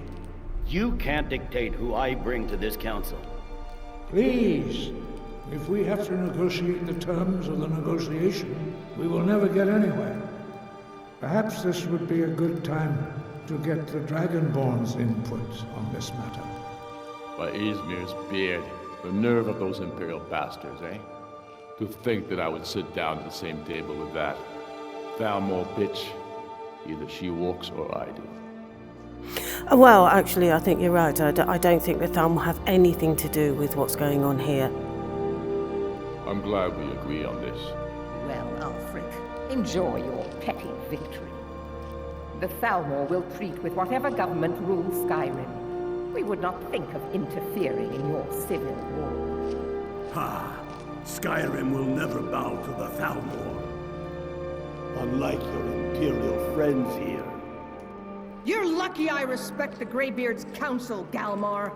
You can't dictate who I bring to this council. Please, if we have to negotiate the terms of the negotiation, we will never get anywhere. Perhaps this would be a good time to get the Dragonborn's input on this matter. By Izmir's beard, the nerve of those Imperial bastards, eh? To think that I would sit down at the same table with that Thalmor bitch. Either she walks or I do. Well, actually, I think you're right. I don't think the Thumb will have anything to do with what's going on here. I'm glad we agree on this. Well, Ulfric, enjoy your petty victory. The Thalmor will treat with whatever government rules Skyrim. We would not think of interfering in your civil war. Ha! Skyrim will never bow to the Thalmor. Unlike your Imperial friends here. You're lucky I respect the Greybeard's counsel, Galmar.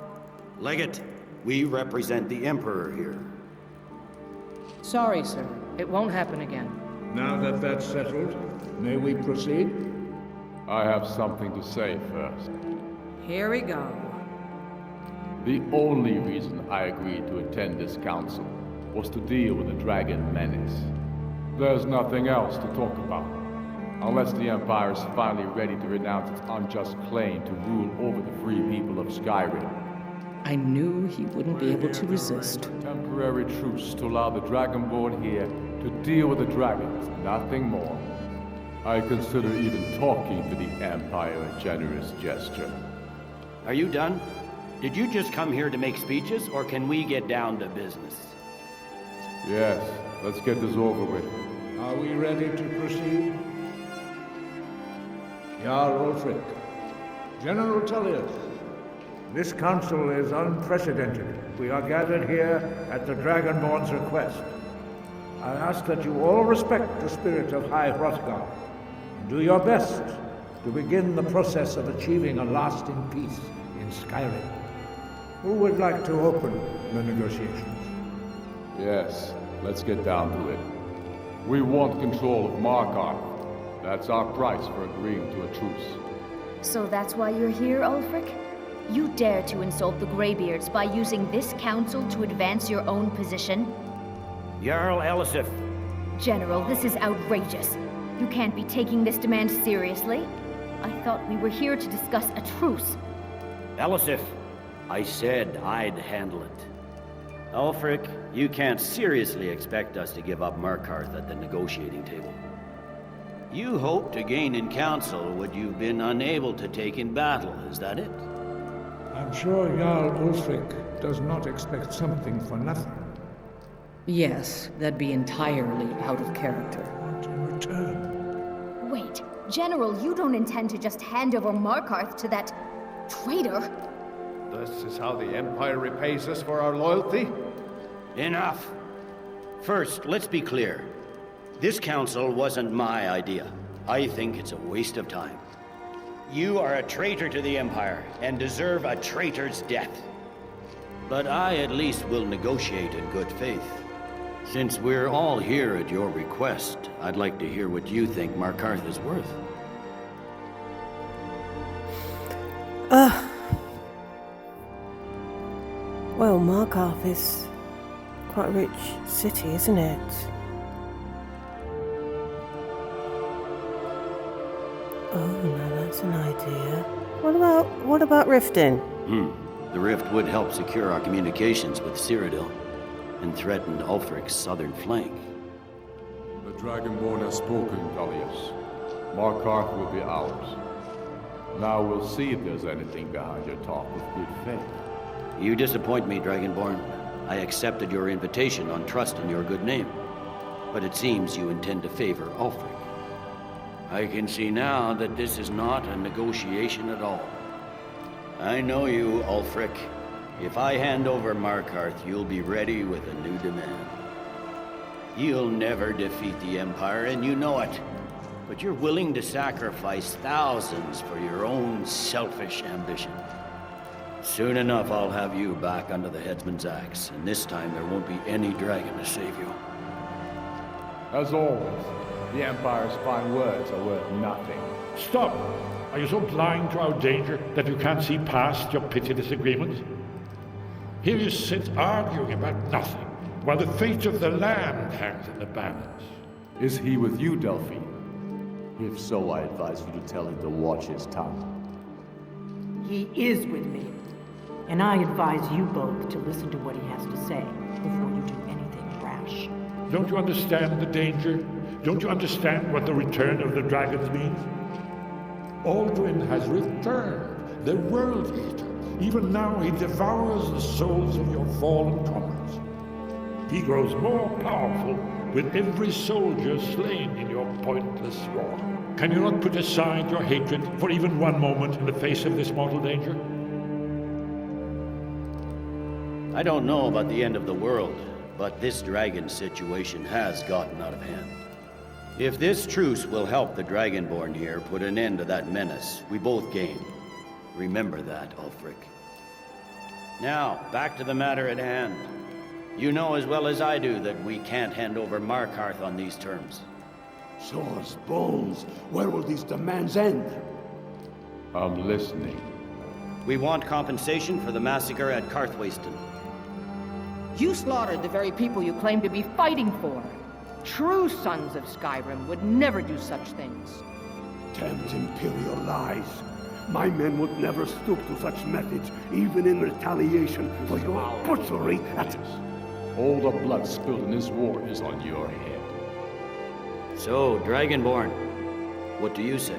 Legate, we represent the Emperor here. Sorry, sir. It won't happen again. Now that that's settled, may we proceed? I have something to say first. Here we go. The only reason I agreed to attend this council was to deal with the dragon menace. There's nothing else to talk about, unless the Empire is finally ready to renounce its unjust claim to rule over the free people of Skyrim. I knew he wouldn't be able to resist. Temporary truce to allow the Dragonborn here to deal with the dragons, nothing more. I consider even talking to the Empire a generous gesture. Are you done? Did you just come here to make speeches, or can we get down to business? Yes, let's get this over with. Are we ready to proceed? Jarl Ulfric, General Tullius, this council is unprecedented. We are gathered here at the Dragonborn's request. I ask that you all respect the spirit of High Hrothgar and do your best to begin the process of achieving a lasting peace in Skyrim. Who would like to open the negotiations? Yes, let's get down to it. We want control of Markarth. That's our price for agreeing to a truce. So that's why you're here, Ulfric? You dare to insult the Greybeards by using this council to advance your own position? Jarl Elisif. General, this is outrageous. You can't be taking this demand seriously. I thought we were here to discuss a truce. Elisif, I said I'd handle it. Ulfric, you can't seriously expect us to give up Markarth at the negotiating table. You hoped to gain in council what you've been unable to take in battle, is that it? I'm sure Jarl Ulfric does not expect something for nothing. Yes, that'd be entirely out of character. Not in return. Wait, General, you don't intend to just hand over Markarth to that traitor? This is how the Empire repays us for our loyalty? Enough! First, let's be clear. This council wasn't my idea. I think it's a waste of time. You are a traitor to the Empire, and deserve a traitor's death. But I at least will negotiate in good faith. Since we're all here at your request, I'd like to hear what you think Markarth is worth. Well, Markarth is quite a rich city, isn't it? Oh, now that's an idea. What about Riften? The rift would help secure our communications with Cyrodiil, and threaten Ulfric's southern flank. The Dragonborn has spoken, Tullius. Markarth will be ours. Now we'll see if there's anything behind your talk of good faith. You disappoint me, Dragonborn. I accepted your invitation on trust in your good name. But it seems you intend to favor Ulfric. I can see now that this is not a negotiation at all. I know you, Ulfric. If I hand over Markarth, you'll be ready with a new demand. You'll never defeat the Empire, and you know it. But you're willing to sacrifice thousands for your own selfish ambition. Soon enough, I'll have you back under the headsman's axe, and this time there won't be any dragon to save you. As always, the Empire's fine words are worth nothing. Stop! Are you so blind to our danger that you can't see past your petty disagreements? Here you sit arguing about nothing, while the fate of the land hangs in the balance. Is he with you, Delphine? If so, I advise you to tell him to watch his tongue. He is with me. And I advise you both to listen to what he has to say before you do anything rash. Don't you understand the danger? Don't you understand what the return of the dragons means? Alduin has returned, the World Eater. Even now he devours the souls of your fallen comrades. He grows more powerful with every soldier slain in your pointless war. Can you not put aside your hatred for even one moment in the face of this mortal danger? I don't know about the end of the world, but this dragon situation has gotten out of hand. If this truce will help the Dragonborn here put an end to that menace, we both gain. Remember that, Ulfric. Now, back to the matter at hand. You know as well as I do that we can't hand over Markarth on these terms. Swords, bones, where will these demands end? I'm listening. We want compensation for the massacre at Karthwasten. You slaughtered the very people you claim to be fighting for. True sons of Skyrim would never do such things. Damned Imperial lies. My men would never stoop to such methods, even in retaliation for your butchery at... All the blood spilled in this war is on your head. So, Dragonborn, What do you say?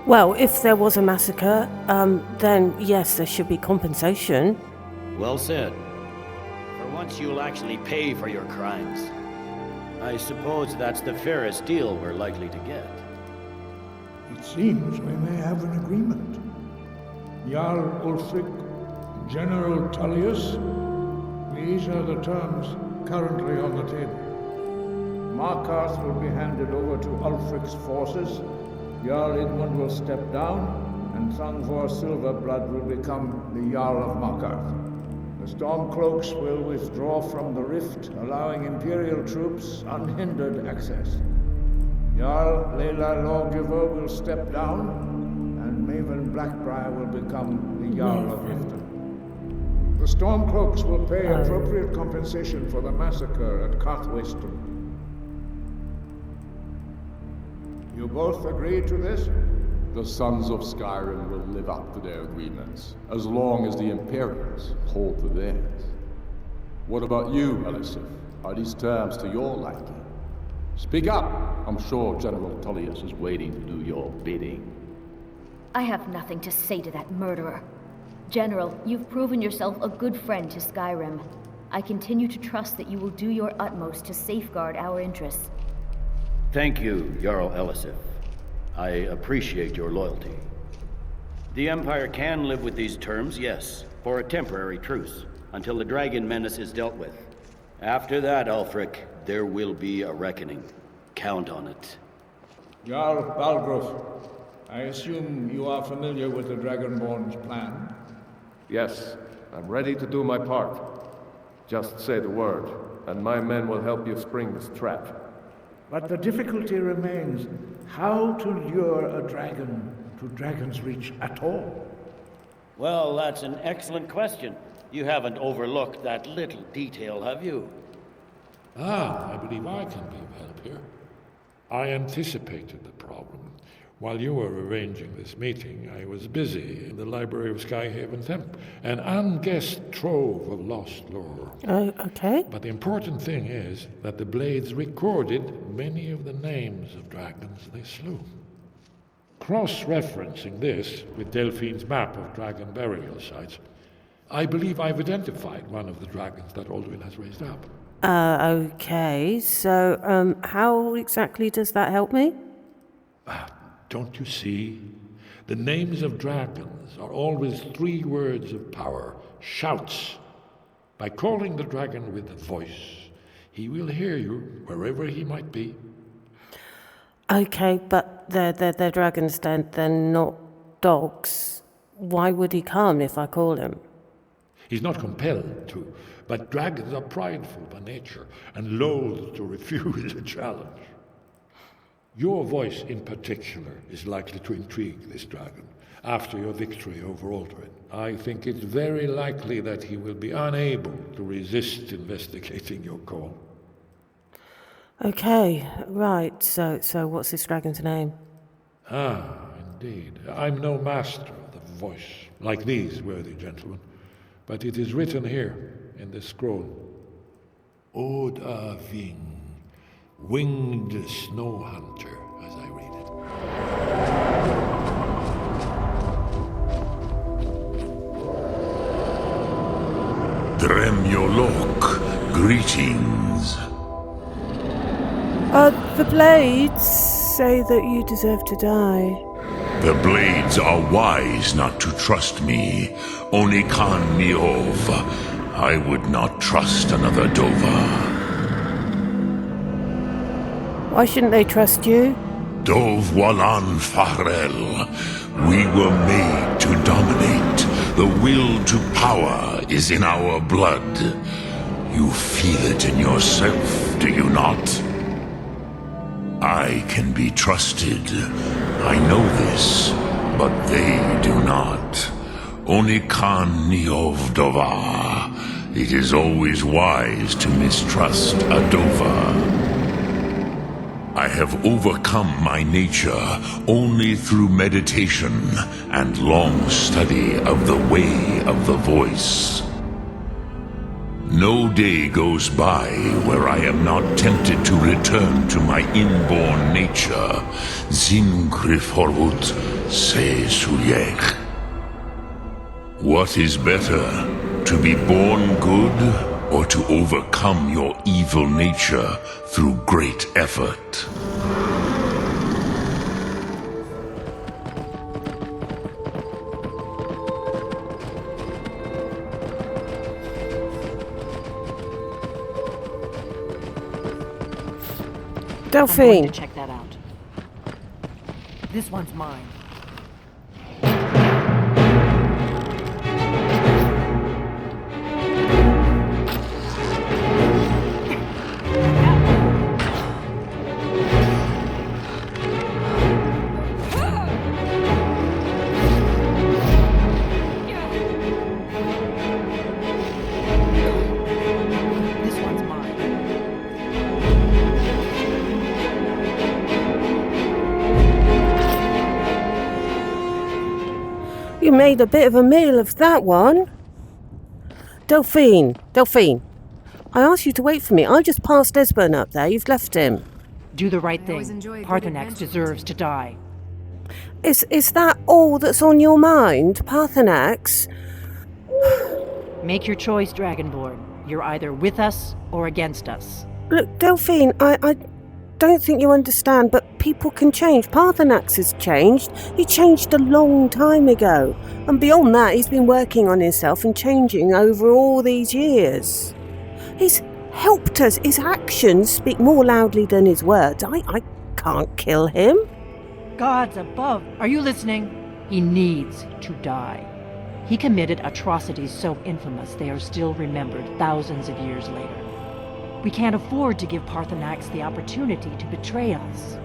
Well, if there was a massacre, then yes, there should be compensation. Well said. For once you'll actually pay for your crimes. I suppose that's the fairest deal we're likely to get. It seems we may have an agreement. Jarl Ulfric, General Tullius, these are the terms currently on the table. Markarth will be handed over to Ulfric's forces, Jarl Idmund will step down, and Thangvor Silverblood will become the Jarl of Markarth. The Stormcloaks will withdraw from the rift, allowing Imperial troops unhindered access. Jarl Leila Lawgiver will step down, and Maven Blackbriar will become the Jarl of Riften. The Stormcloaks will pay appropriate compensation for the massacre at Carthwayston. You both agree to this? The Sons of Skyrim will live up to their agreements, as long as the Imperials hold to theirs. What about you, Elisif? Are these terms to your liking? Speak up! I'm sure General Tullius is waiting to do your bidding. I have nothing to say to that murderer. General, you've proven yourself a good friend to Skyrim. I continue to trust that you will do your utmost to safeguard our interests. Thank you, Jarl Elisif. I appreciate your loyalty. The Empire can live with these terms, yes, for a temporary truce, until the dragon menace is dealt with. After that, Ulfric, there will be a reckoning. Count on it. Jarl Balgruuf, I assume you are familiar with the Dragonborn's plan? Yes, I'm ready to do my part. Just say the word, and my men will help you spring this trap. But the difficulty remains how to lure a dragon to Dragon's Reach at all. Well, that's an excellent question. You haven't overlooked that little detail, have you? I believe I can be of help here. I anticipated the problem. While you were arranging this meeting, I was busy in the library of Skyhaven Temp, an unguessed trove of lost lore. Okay. But the important thing is that the Blades recorded many of the names of dragons they slew. Cross-referencing this with Delphine's map of dragon burial sites, I believe I've identified one of the dragons that Alduin has raised up. Okay, so how exactly does that help me? Don't you see? The names of dragons are always 3 words of power, shouts. By calling the dragon with a voice, he will hear you wherever he might be. Okay, but they're dragons, they're not dogs. Why would he come if I call him? He's not compelled to, but dragons are prideful by nature and loath to refuse a challenge. Your voice in particular is likely to intrigue this dragon after your victory over Alduin. I think it's very likely that he will be unable to resist investigating your call. Okay, right, so what's this dragon's name? Indeed. I'm no master of the voice, like these worthy gentlemen, but it is written here in this scroll. Oda Ving, winged snow hunter, as I read it. Dremyolok, greetings. The Blades say that you deserve to die. The Blades are wise not to trust me. Only Khan Niov. I would not trust another Dova. Why shouldn't they trust you? Dov Walan Farel. We were made to dominate. The will to power is in our blood. You feel it in yourself, do you not? I can be trusted. I know this, but they do not. Only Khan Niov Dova. It is always wise to mistrust a Dova. I have overcome my nature only through meditation and long study of the way of the voice. No day goes by where I am not tempted to return to my inborn nature. Zingriforwut se suyech. What is better, to be born good, or to overcome your evil nature through great effort? I'm going Delphine. to check that out. This one's mine. This one's mine. You made a bit of a meal of that one. Delphine, I asked you to wait for me. I just passed Esbern up there. You've left him. Do the right thing. Parthenax deserves to die. Is that all that's on your mind, Parthenax? Make your choice, Dragonborn. You're either with us or against us. Look, Delphine, I don't think you understand, but people can change. Parthenax has changed. He changed a long time ago. And beyond that, he's been working on himself and changing over all these years. He's helped us. His actions speak more loudly than his words. I can't kill him. Gods above, are you listening? He needs to die. He committed atrocities so infamous they are still remembered thousands of years later. We can't afford to give Parthenax the opportunity to betray us.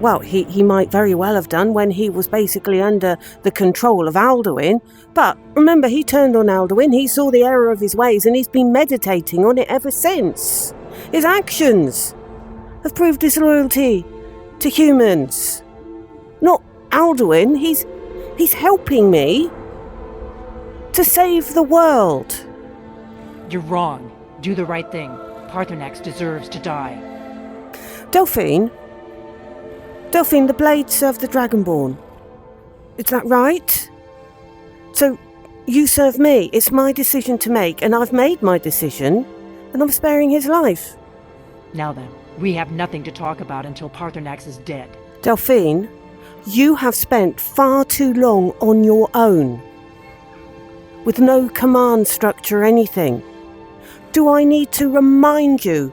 Well, he might very well have done when he was basically under the control of Alduin. But remember, he turned on Alduin, he saw the error of his ways, and he's been meditating on it ever since. His actions have proved disloyalty to humans. Not Alduin, he's helping me to save the world. You're wrong. Do the right thing. Parthenax deserves to die. Delphine, the blade served the Dragonborn. Is that right? So, you serve me. It's my decision to make, and I've made my decision, and I'm sparing his life. Now then, we have nothing to talk about until Parthenax is dead. Delphine, you have spent far too long on your own, with no command structure or anything. Do I need to remind you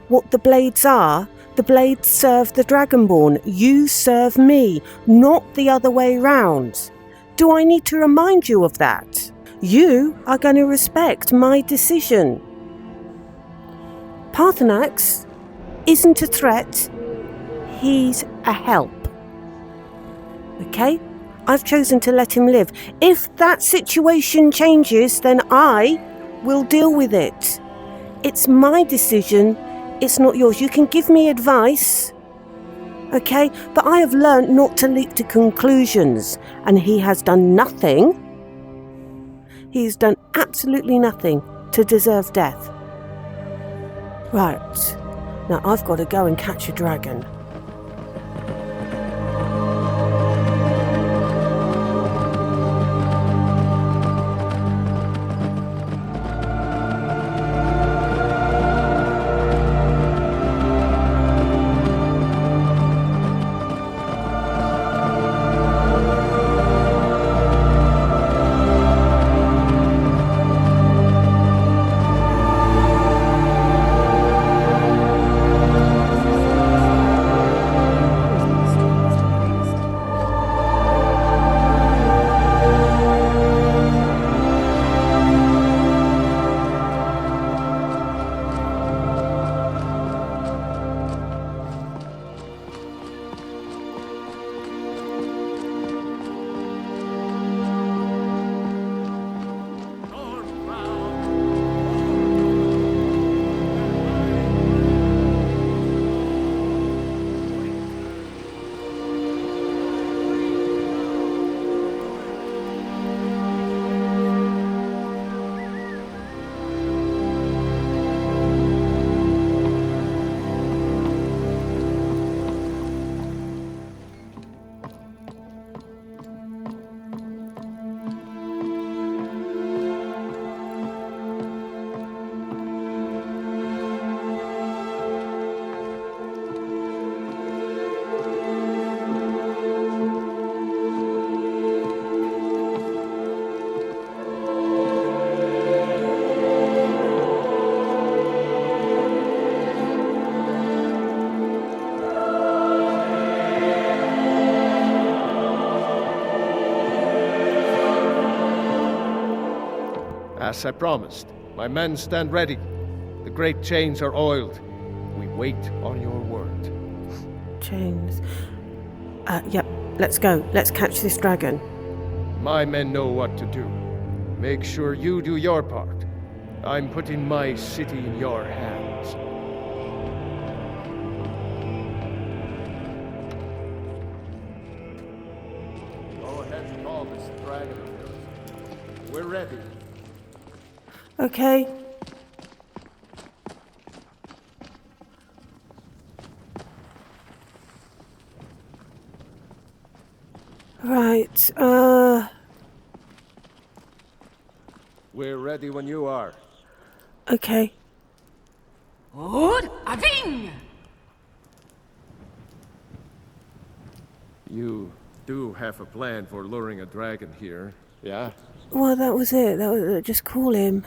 what the blades are? The blades serve the Dragonborn. You serve me, not the other way round. Do I need to remind you of that? You are going to respect my decision. Parthenax isn't a threat. He's a help. Okay? I've chosen to let him live. If that situation changes, then I will deal with it. It's my decision, it's not yours. You can give me advice, okay? But I have learned not to leap to conclusions, and he has done nothing. He's done absolutely nothing to deserve death. Right. Now I've got to go and catch a dragon. As I promised, my men stand ready. The great chains are oiled. We wait on your word. Chains. Yep, let's go. Let's catch this dragon. My men know what to do. Make sure you do your part. I'm putting my city in your hands. Go ahead and call this dragon of yours. We're ready. Okay. Right, We're ready when you are. okay. Od Aving! You do have a plan for luring a dragon here, yeah? Well, that was it. Just call him.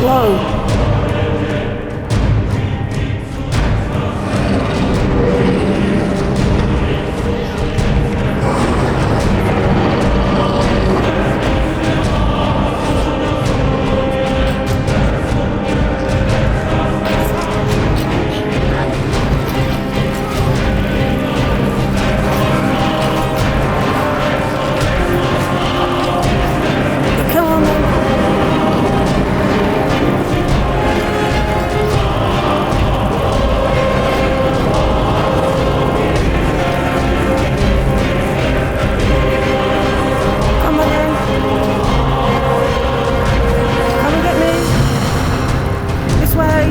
Whoa. Come on, then. Come on, then. Come and get me. This way.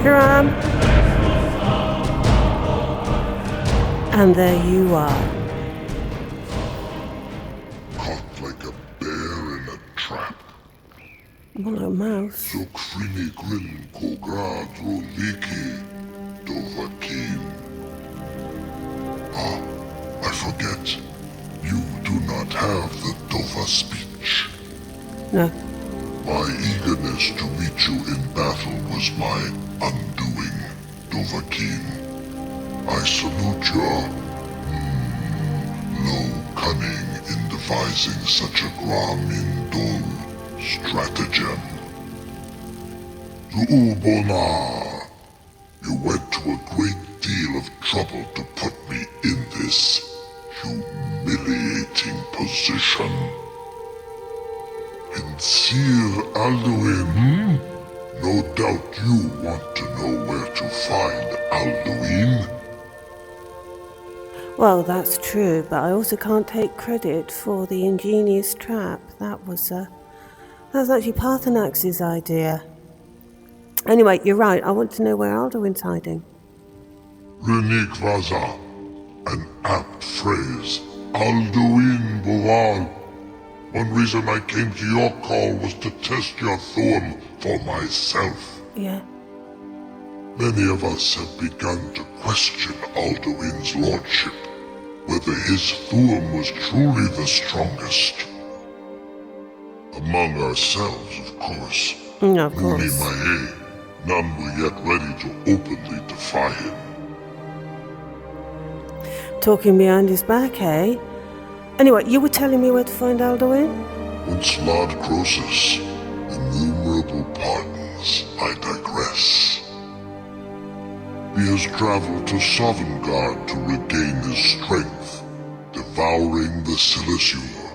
Here I am. And there you are. Caught like a bear in a trap. More like a mouse. Zokfrini grin kograd roliki dovakim. Ah, I forget. You do not have the Dova speech. No. My eagerness to meet you in battle was my undoing, Dovahkiin. I salute your low cunning in devising such a Gramindol stratagem. Zu'ulbonar, you went to a great deal of trouble to put me in this humiliating position. Sir Alduin, no doubt you want to know where to find Alduin. Well, that's true, but I also can't take credit for the ingenious trap. That was actually Parthenax's idea. Anyway, you're right. I want to know where Alduin's hiding. Renik Vaza, an apt phrase. Alduin Boval. One reason I came to your call was to test your Thuum for myself. Yeah. Many of us have begun to question Alduin's lordship, whether his Thuum was truly the strongest. Among ourselves, of course. Of course. Muni Mae, none were yet ready to openly defy him. Talking behind his back, eh? Anyway, you were telling me where to find Alduin? Once Lord Croesus, innumerable pardons, I digress. He has traveled to Sovngarde to regain his strength, devouring the Silesure,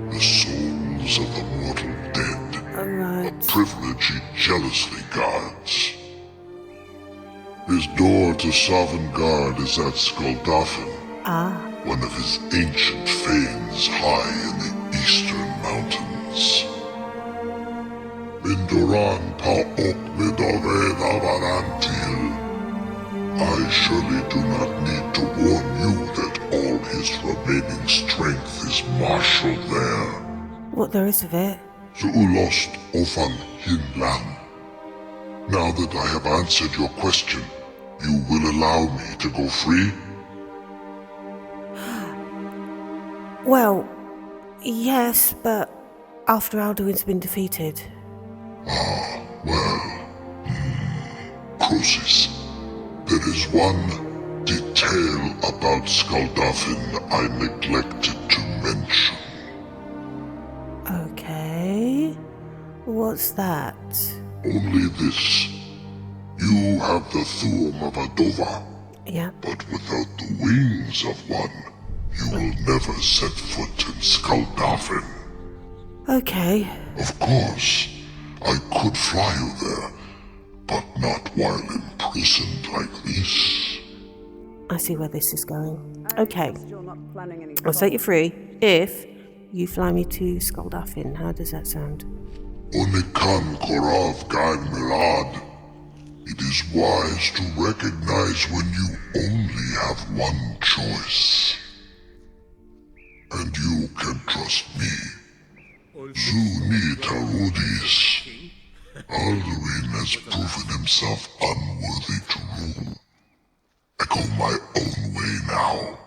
the souls of the mortal dead. Alright. A privilege he jealously guards. His door to Sovngarde is at Skuldafn. One of his ancient fanes high in the eastern mountains. Mindoran Paok Midoved Avarantil. I surely do not need to warn you that all his remaining strength is marshaled there. What there is of it? Zuulost Ofan Hinlan. Now that I have answered your question, You will allow me to go free? Well, yes, but after Alduin's been defeated. Croesus, there is one detail about Skuldafn I neglected to mention. Okay. What's that? Only this. You have the thumb of a dova, Yeah. but without the wings of one, you will never set foot in Skuldafn. Okay. Of course, I could fly you there, but not while imprisoned like this. I see where this is going. Okay. I'll set you free if you fly me to Skuldafn. How does that sound? Unikan Korav Gan Milad. It is wise to recognize when you only have one choice. And you can trust me. Zuni Tarudis. Alduin has proven himself unworthy to rule. I go my own way now.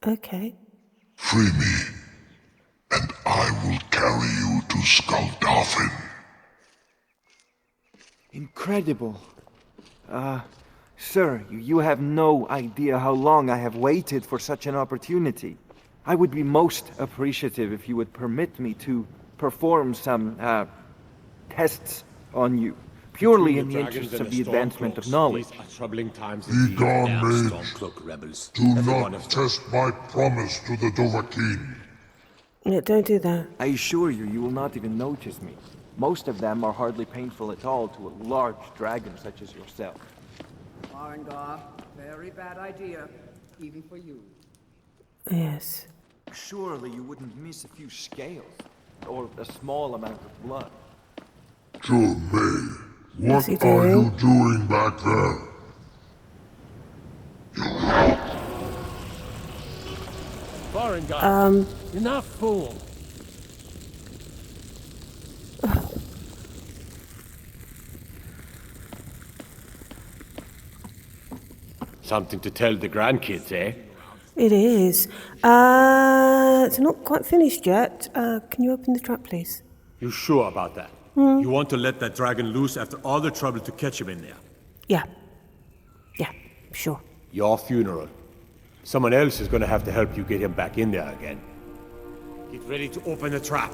Okay. Free me, and I will carry you to Skuldafn. Incredible. Sir, you have no idea how long I have waited for such an opportunity. I would be most appreciative if you would permit me to perform some, tests on you, purely in the interests of the advancement of knowledge. Troubling times Be gone, mage. Stormcloak rebels. Do not test my promise to the Dovahkiin. Yeah, don't do that. I assure you, you will not even notice me. Most of them are hardly painful at all to a large dragon such as yourself. Arengar, very bad idea, even for you. Yes. Surely you wouldn't miss a few scales, or a small amount of blood. May, What's what he are you doing? doing back there? Foreign guy. Um. You're not fool. Something to tell the grandkids, eh? It is. It's not quite finished yet. Can you open the trap, please? You sure about that? Hmm. You want to let that dragon loose after all the trouble to catch him in there? Yeah. Yeah, sure. Your funeral. Someone else is gonna have to help you get him back in there again. Get ready to open the trap.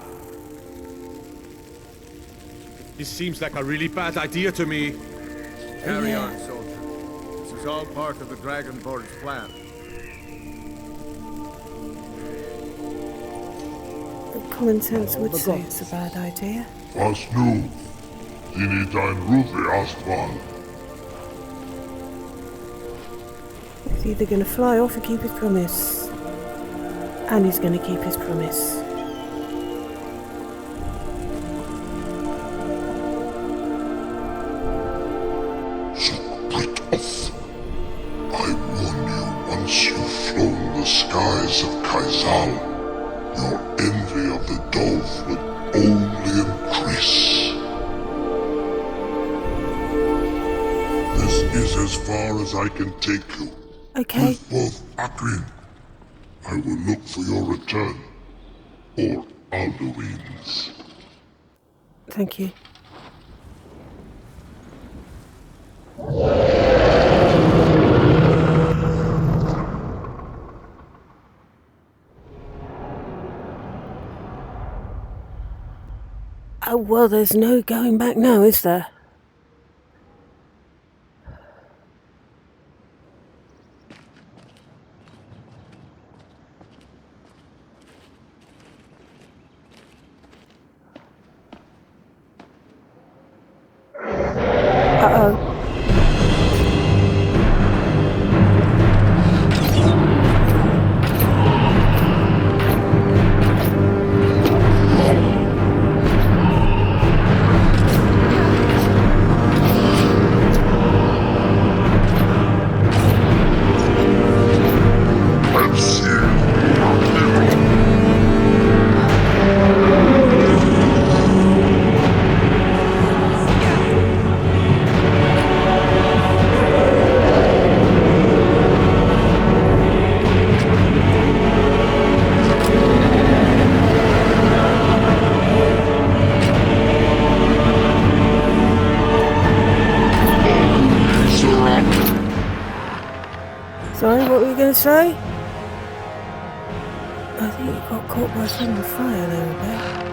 This seems like a really bad idea to me. Carry on, soldier. This is all part of the Dragonborn's plan. Common sense would say it's a bad idea. Was nu? Dini dein Rufe Astval. He's either going to fly off or keep his promise. And he's going to keep his promise. I warn you, once you've flown the skies of Kaizal, your envy of the Dove will only increase. This is as far as I can take you. Okay. With both Akrin. I will look for your return. Or Alduin's. Thank you. Oh, well, there's no going back now, is there? Uh-oh. going to say? I think you got caught by friendly fire there a bit.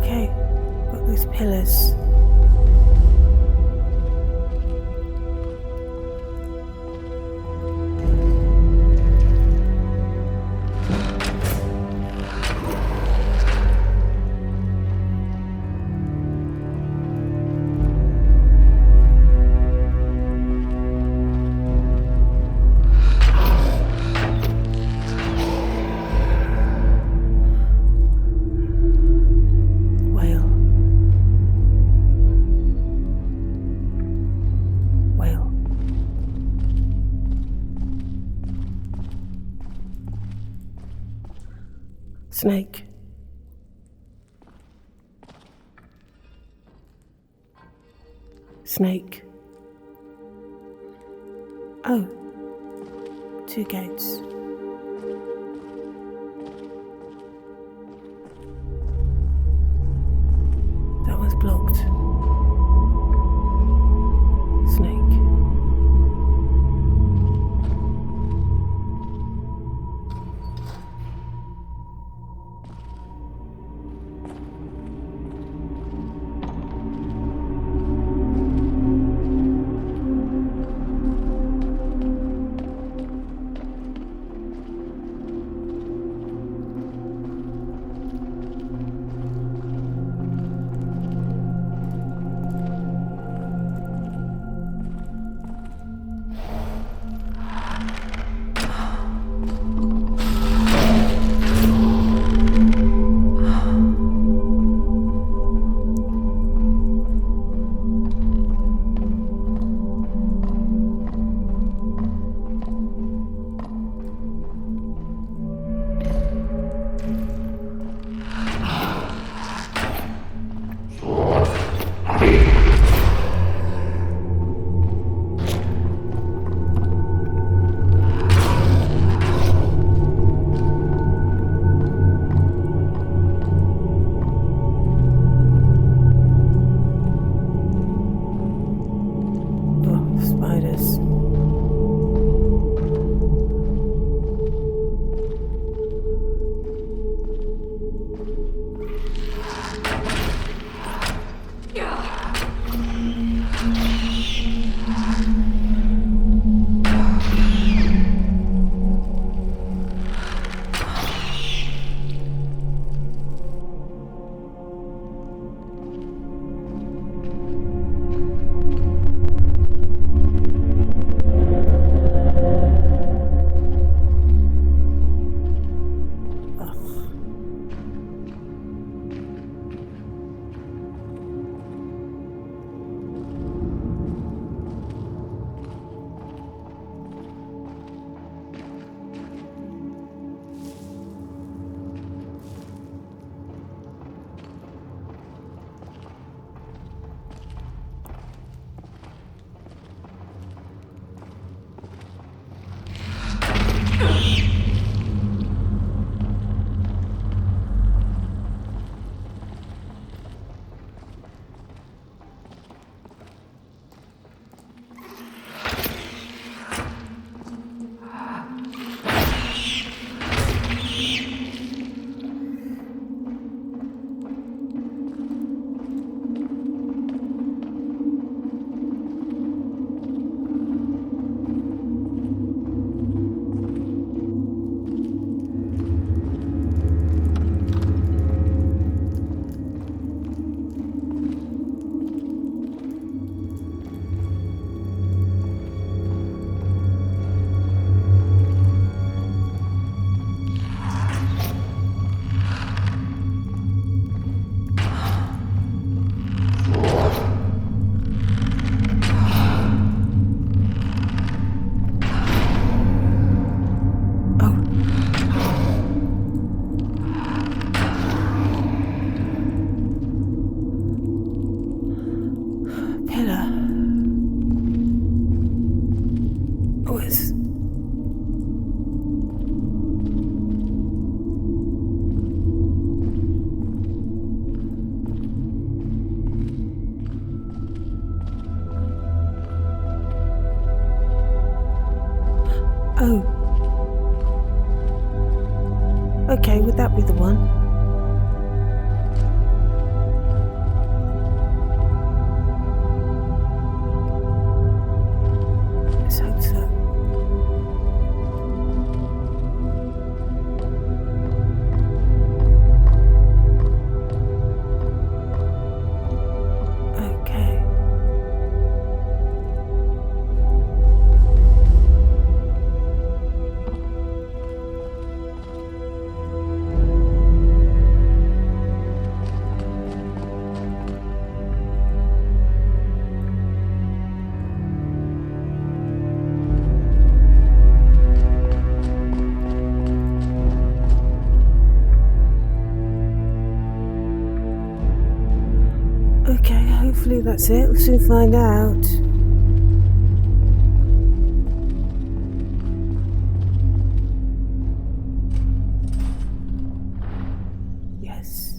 Okay, got these pillars. Snake. Snake. Oh. 2 gates. That one's blocked. Snake. Hopefully that's it. We'll soon find out. Yes.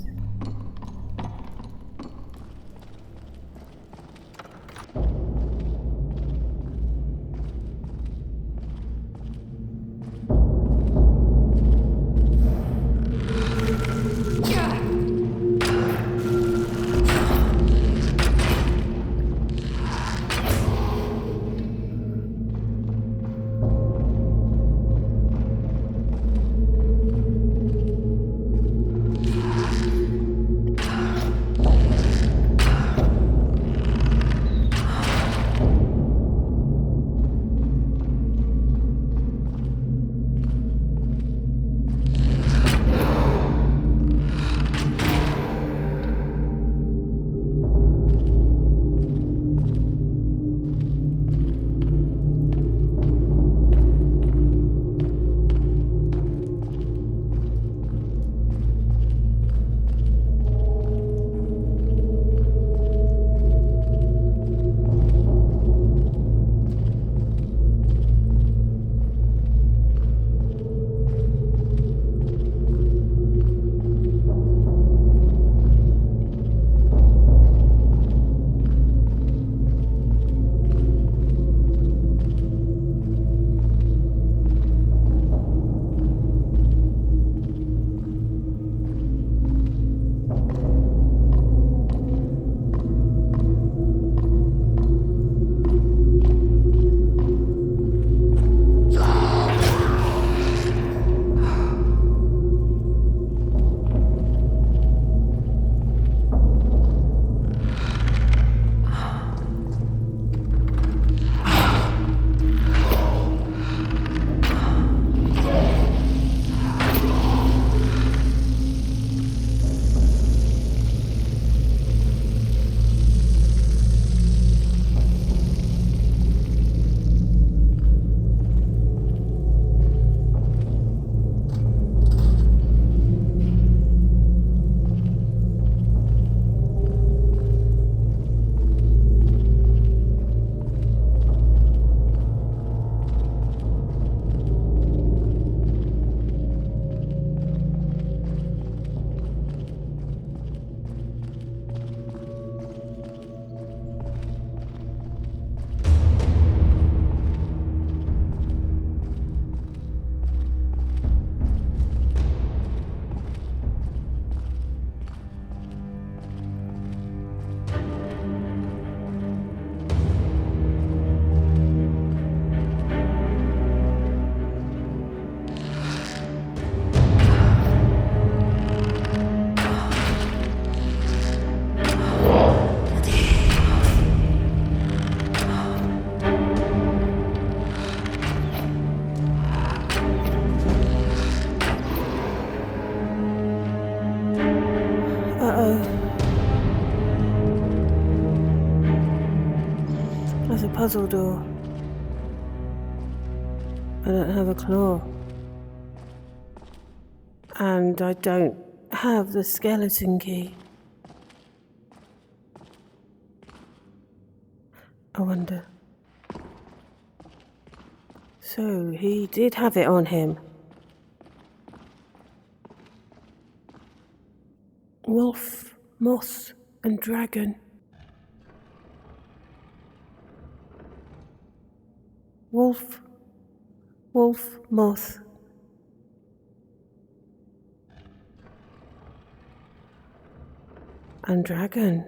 There's a puzzle door. I don't have a claw. And I don't have the skeleton key. I wonder. So, he did have it on him. Wolf, moth, and dragon. Wolf, moth. And dragon.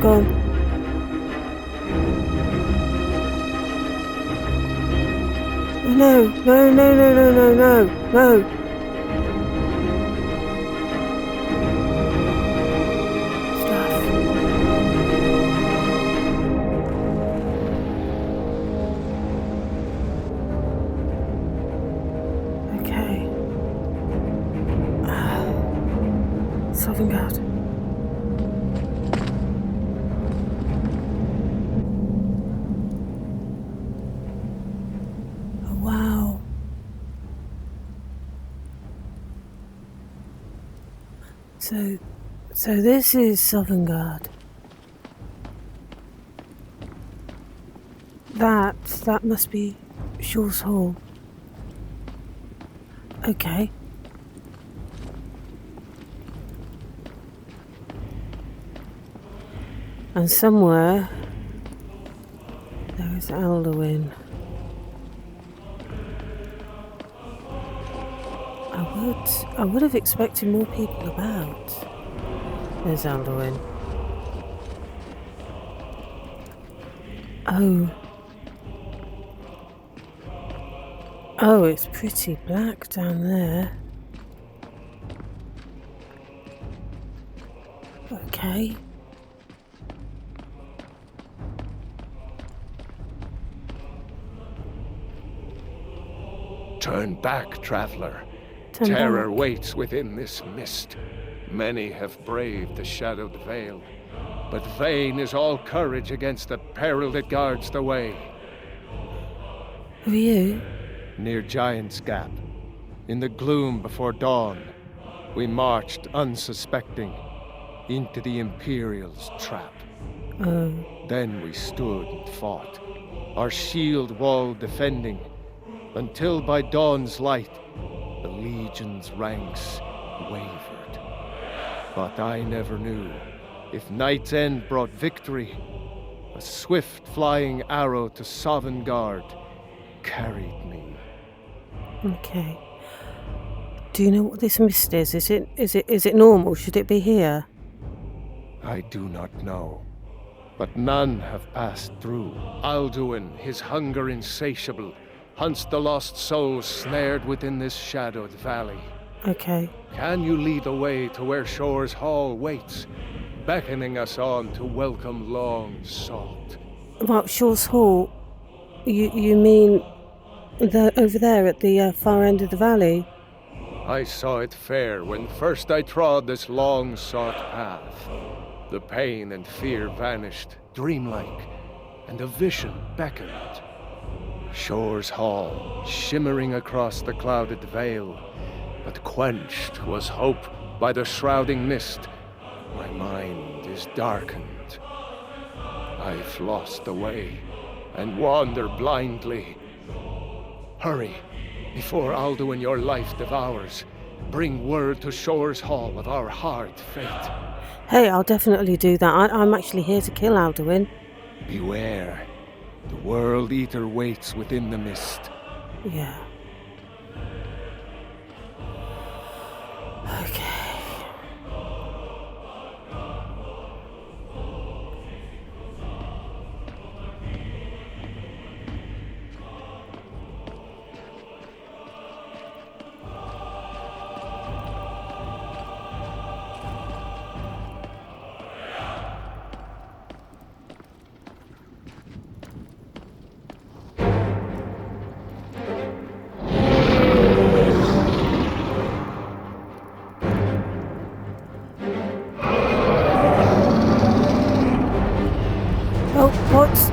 gone. Oh, no, no, no, no, no, no, no, no. So this is Sovngarde. That must be Shaw's Hall. Okay. And somewhere there is Alduin. I would have expected more people about. There's Alduin. Oh, it's pretty black down there. Okay. Turn back, traveler. Turn Terror back. waits within this mist. Many have braved the shadowed veil, but vain is all courage against the peril that guards the way. Who are you? Near Giant's Gap, in the gloom before dawn, we marched unsuspecting into the Imperial's trap. Oh. Then we stood and fought, our shield wall defending, until by dawn's light the Legion's ranks wavered. But I never knew if Night's End brought victory, a swift flying arrow to Sovngarde carried me. Okay. Do you know what this mist is? Is it normal? Should it be here? I do not know, but none have passed through. Alduin, his hunger insatiable, hunts the lost souls snared within this shadowed valley. Okay. Can you lead the way to where Shaw's Hall waits, beckoning us on to welcome long sought? What, Shaw's Hall? You mean over there at the far end of the valley? I saw it fair when first I trod this long sought path. The pain and fear vanished, dreamlike, and a vision beckoned. Shaw's Hall, shimmering across the clouded veil, but quenched was hope by the shrouding mist. My mind is darkened. I've lost the way and wander blindly. Hurry, before Alduin your life devours, Bring word to Shore's Hall of our hard fate. Hey, I'll definitely do that. I'm actually here to kill Alduin. Beware. The World Eater waits within the mist. Yeah. Okay. Oh, what?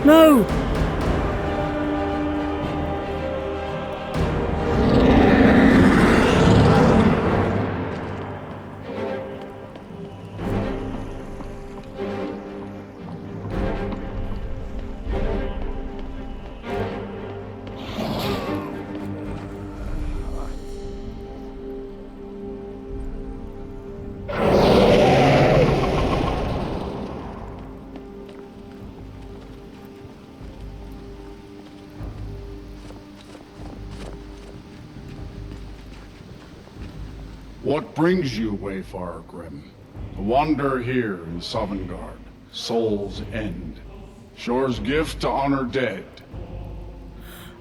No! What brings you, Wayfarer Grim? To wander here in Sovngarde, Soul's End. Shore's gift to honor dead.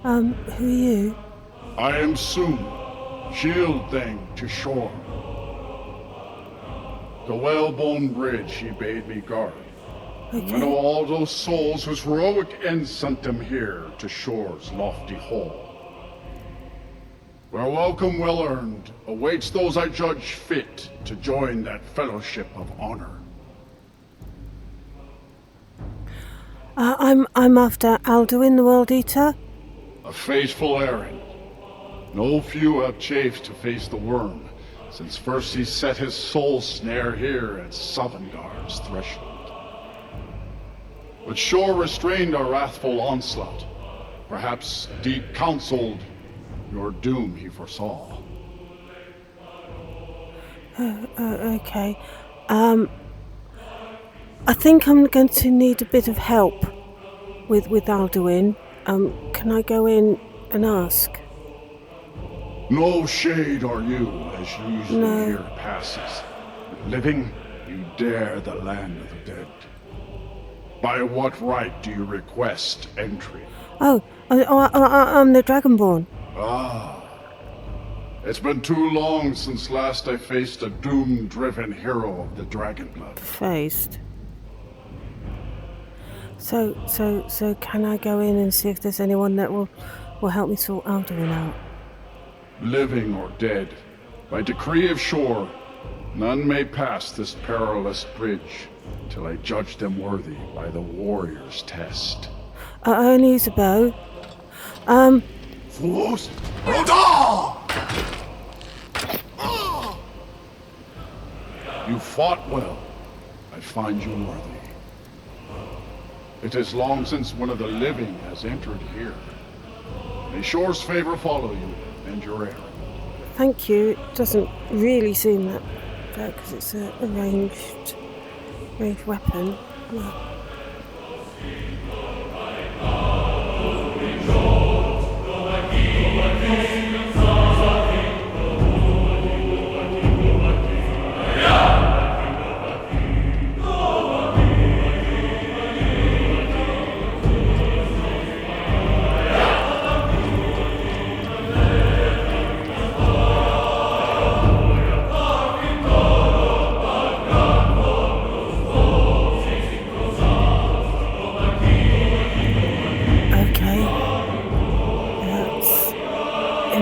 Who are you? I am Sum, shield thing to Shore. The Whalebone Bridge he bade me guard. Okay. I know all those souls whose heroic end sent them here to Shore's lofty hall. Where welcome well earned awaits those I judge fit to join that fellowship of honor. I'm after Alduin, the World Eater. A faithful errand. No few have chafed to face the worm, since first he set his soul snare here at Sovngarde's threshold. But Shore restrained our wrathful onslaught. Perhaps deep counseled your doom he foresaw. Okay. I think I'm going to need a bit of help with Alduin. Can I go in and ask? No shade are you, as usually here passes. Living, you dare the land of the dead. By what right do you request entry? Oh, I'm the Dragonborn. Ah. It's been too long since last I faced a doom-driven hero of the Dragonblood. Faced. So can I go in and see if there's anyone that will help me sort Alduin out? Living or dead, by decree of Shore, none may pass this perilous bridge till I judge them worthy by the warrior's test. I only use a bow. Fools! Rodal! You fought well. I find you worthy. It is long since one of the living has entered here. May Shore's favor follow you and your errand. Thank you. It doesn't really seem that bad because it's a ranged weapon. Look.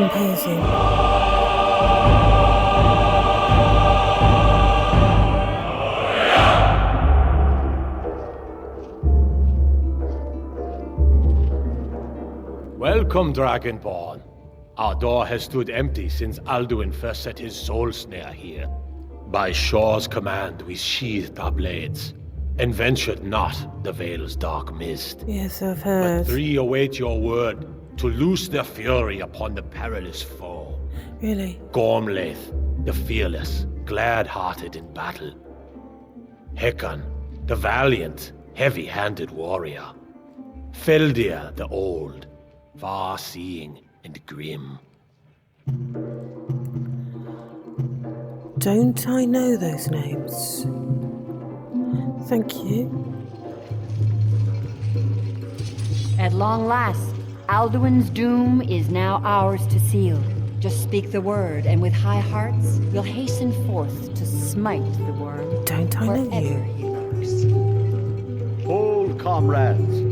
and piercing. Welcome, Dragonborn. Our door has stood empty since Alduin first set his soul snare here. By Shaw's command, we sheathed our blades, and ventured not the Vale's dark mist. Yes, I've heard. But three await your word to loose their fury upon the perilous foe. Really? Gormlaith, the fearless, glad-hearted in battle. Hekon, the valiant, heavy-handed warrior. Feldir, the old, far-seeing and grim. Don't I know those names? Thank you. At long last, Alduin's doom is now ours to seal. Just speak the word, and with high hearts, we'll hasten forth to smite the worm. Don't I know you? He lurks. Hold, comrades.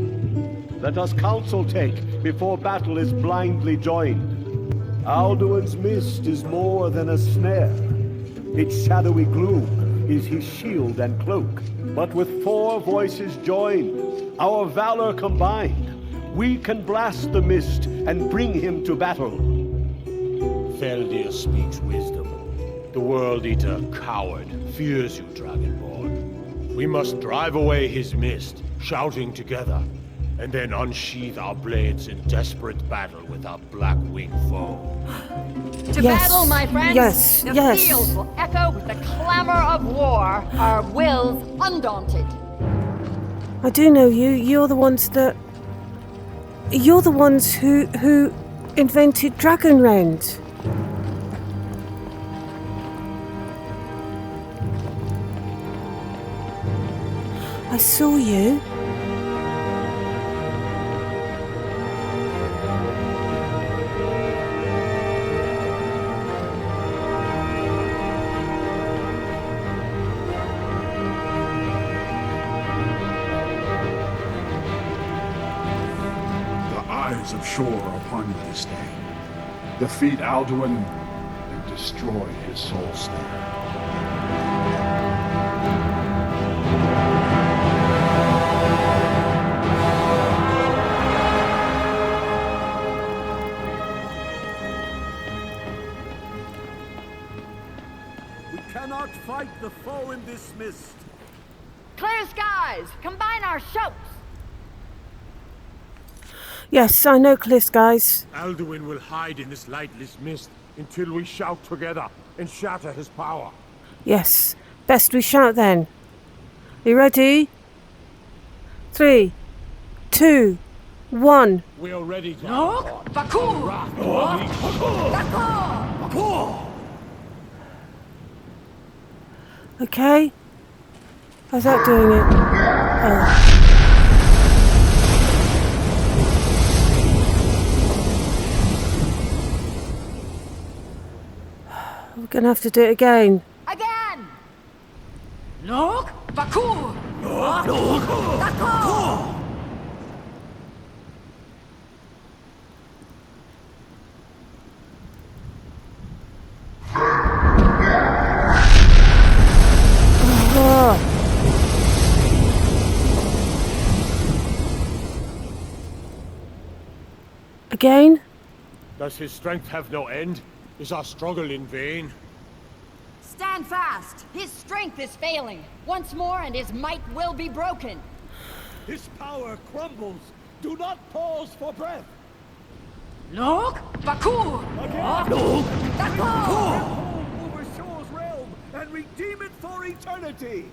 Let us counsel take before battle is blindly joined. Alduin's mist is more than a snare. Its shadowy gloom is his shield and cloak. But with 4 voices joined, our valor combined, we can blast the mist and bring him to battle. Feldir speaks wisdom. The World Eater, coward, fears you, Dragonborn. We must drive away his mist, shouting together, and then unsheath our blades in desperate battle with our black-winged foe. To battle, my friends! Yes, the yes. field will echo with the clamor of war, our wills undaunted. I do know you. You're the ones who invented Dragonrend. I saw you. Of shore upon you this day. Defeat Alduin and destroy his soul snare. We cannot fight the foe in this mist. Clear skies! Combine our shouts! Yes, I know, Cliff, guys. Alduin will hide in this lightless mist until we shout together and shatter his power. Yes, best we shout then. You ready? 3, 2, 1. We are ready to No? Baku! Okay. How's that doing it? Oh. We're gonna have to do it again. Again! Look! Baku! Again? Does his strength have no end? Is our struggle in vain? Stand fast! His strength is failing. Once more and his might will be broken. His power crumbles. Do not pause for breath. Look! Baku! Look! Over Shaw's realm and redeem it for eternity.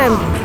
him!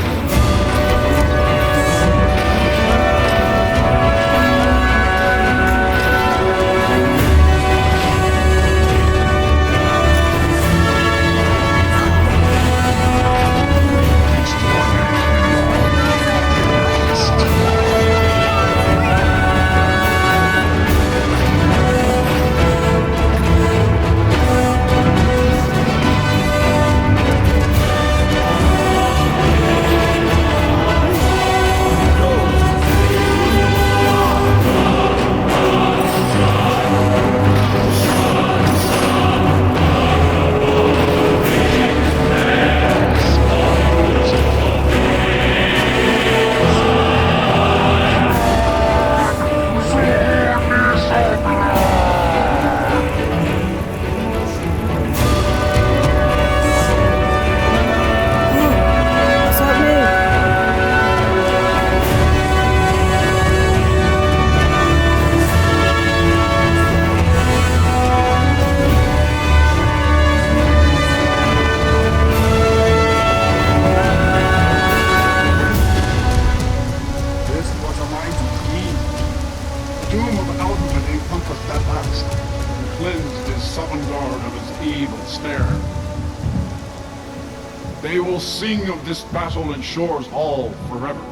They will sing of this battle in Shore's Hall forever.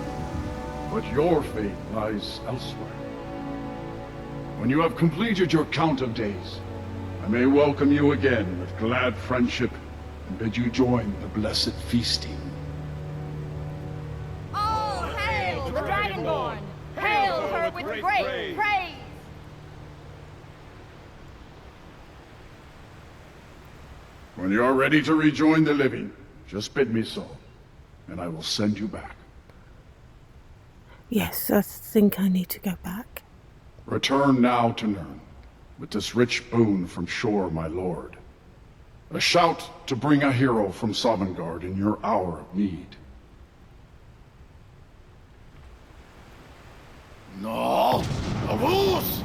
But your fate lies elsewhere. When you have completed your count of days, I may welcome you again with glad friendship and bid you join the blessed feasting. All hail the Dragonborn! Hail her with great praise! When you are ready to rejoin the living, just bid me so, and I will send you back. Yes, I think I need to go back. Return now to Nirn, with this rich boon from Shore, my lord. A shout to bring a hero from Sovngarde in your hour of need. No! Avus!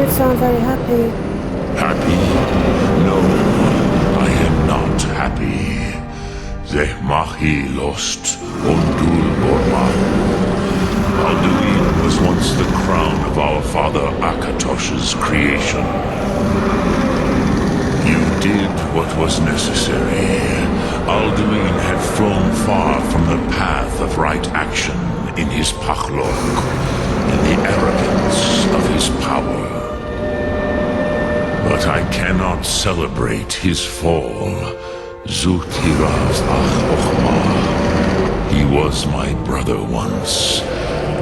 Sound very happy. Happy? No, I am not happy. Zeh mahi lost Ondul Borma. Alduin was once the crown of our father Akatosh's creation. You did what was necessary. Alduin had flown far from the path of right action in his pachlok, in the arrogance of his power. But I cannot celebrate his fall. Zutiraz ach ochma. He was my brother once.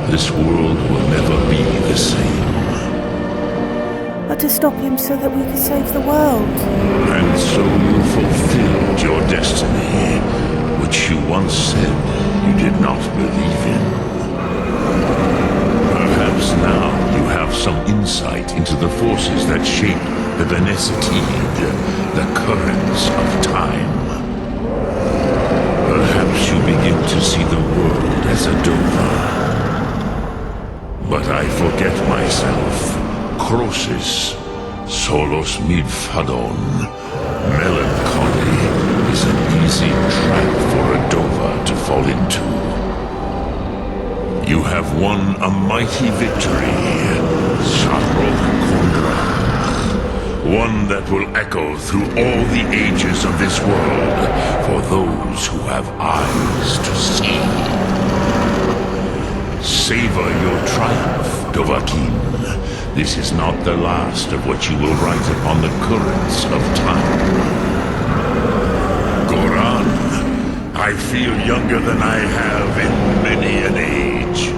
This world will never be the same. But to stop him so that we can save the world. And so you fulfilled your destiny, which you once said you did not believe in. Perhaps now some insight into the forces that shape the Benesitide, the currents of time. Perhaps you begin to see the world as a Dova. But I forget myself. Crosis, solos midfadon. Melancholy is an easy trap for a Dova to fall into. You have won a mighty victory, Shahrokh Kondra. One that will echo through all the ages of this world for those who have eyes to see. Savor your triumph, Dovahkiin. This is not the last of what you will write upon the currents of time. Goran, I feel younger than I have in many an age.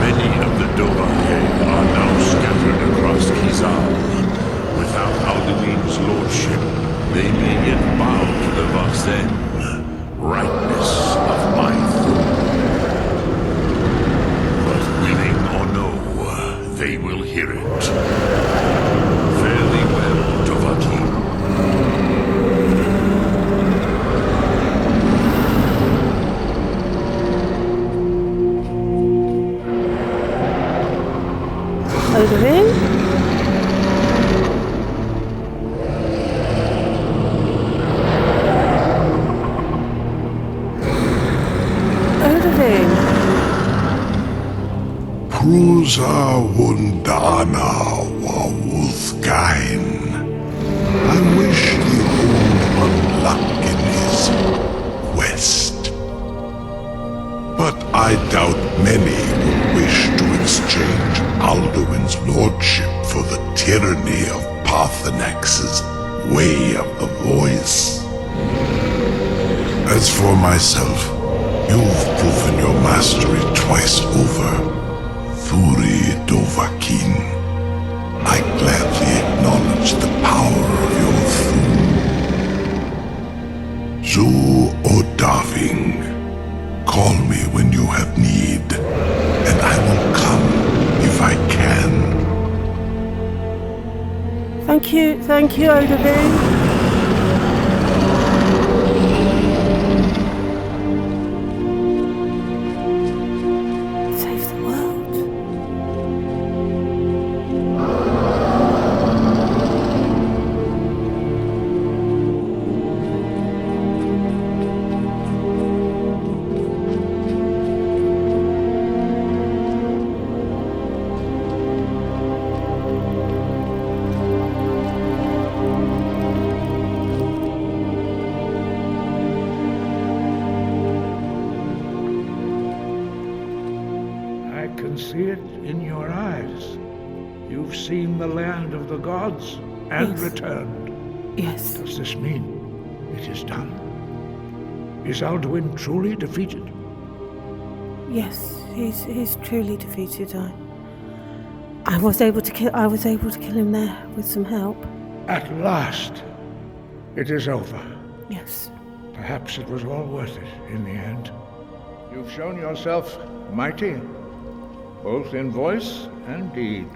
Many of the Dovahkiin are now scattered across Kizal. Without Alduin's lordship, they may yet bow to the Vaxen, rightness of my throne. But willing or no, they will hear it. Fare thee well, Dovahkiin. Alduin? Alduin? Prusa Wundana Wawuthgain. I wish the Old One luck in his quest. But I doubt many will wish to exchange Alduin's lordship for the tyranny of Paarthurnax's way of the voice. As for myself, you've proven your mastery twice over. Thuri Dovahkiin, I gladly acknowledge the power of your Thum. Zu Odaving, call me when you have need, and I will come if I can. Thank you, Alduin. See it in your eyes. You've seen the land of the gods and Yes. returned. Yes. Does this mean it is done? Is Alduin truly defeated? Yes, he's truly defeated. I was able to kill him there with some help. At last, it is over. Yes. Perhaps it was all worth it in the end. You've shown yourself mighty, both in voice and deed.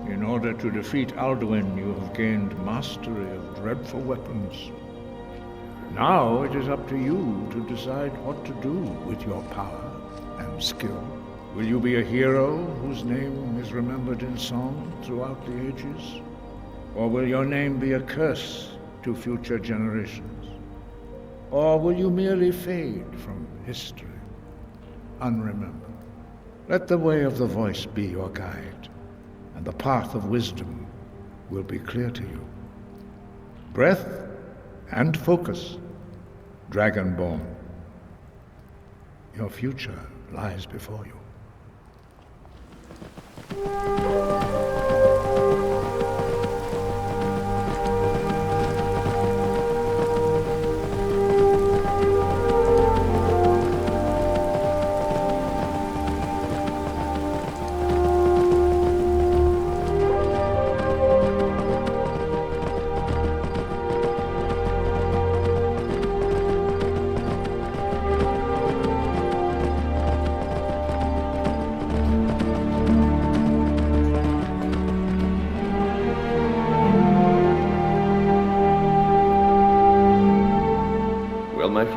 In order to defeat Alduin, you have gained mastery of dreadful weapons. Now it is up to you to decide what to do with your power and skill. Will you be a hero whose name is remembered in song throughout the ages? Or will your name be a curse to future generations? Or will you merely fade from history, unremembered? Let the way of the voice be your guide, and the path of wisdom will be clear to you. Breath and focus, Dragonborn. Your future lies before you.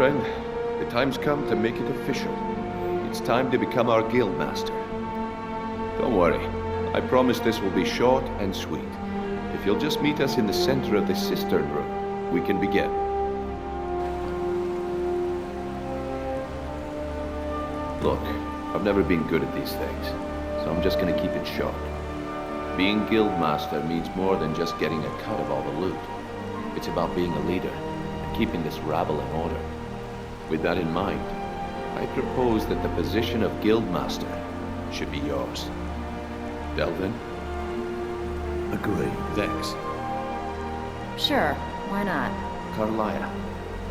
friend. The time's come to make it official. It's time to become our guild master. Don't worry. I promise this will be short and sweet. If you'll just meet us in the center of the cistern room, we can begin. Look, I've never been good at these things, so I'm just gonna keep it short. Being guildmaster means more than just getting a cut of all the loot. It's about being a leader and keeping this rabble in order. With that in mind, I propose that the position of guildmaster should be yours. Delvin? Agreed. Vex? Sure, why not? Carlia?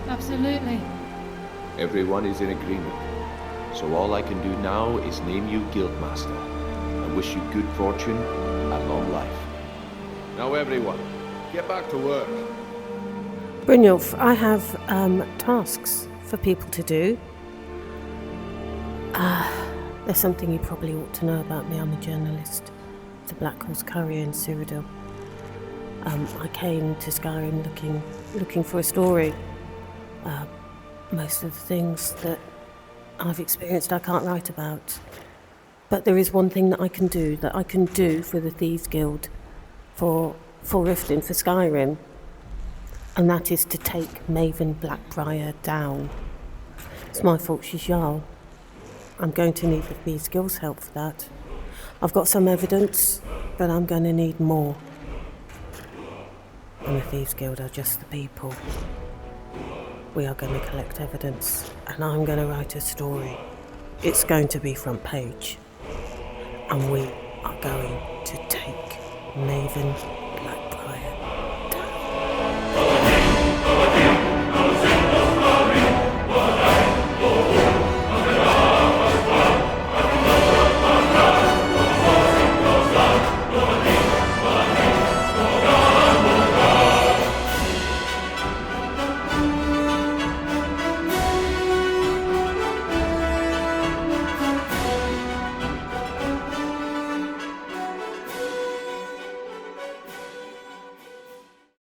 Absolutely. Everyone is in agreement. So all I can do now is name you guildmaster. I wish you good fortune and long life. Now everyone, get back to work. Brynjolf, I have tasks for people to do. There's something you probably ought to know about me. I'm a journalist. The Black Horse Courier in Cyrodiil. I came to Skyrim looking for a story. Most of the things that I've experienced I can't write about. But there is one thing that I can do for the Thieves Guild, for Riften, for Skyrim, and that is to take Maven Blackbriar down. It's my fault she's Jarl. I'm going to need the Thieves Guild's help for that. I've got some evidence, but I'm going to need more. And the Thieves Guild are just the people. We are going to collect evidence, and I'm going to write a story. It's going to be front page. And we are going to take Maven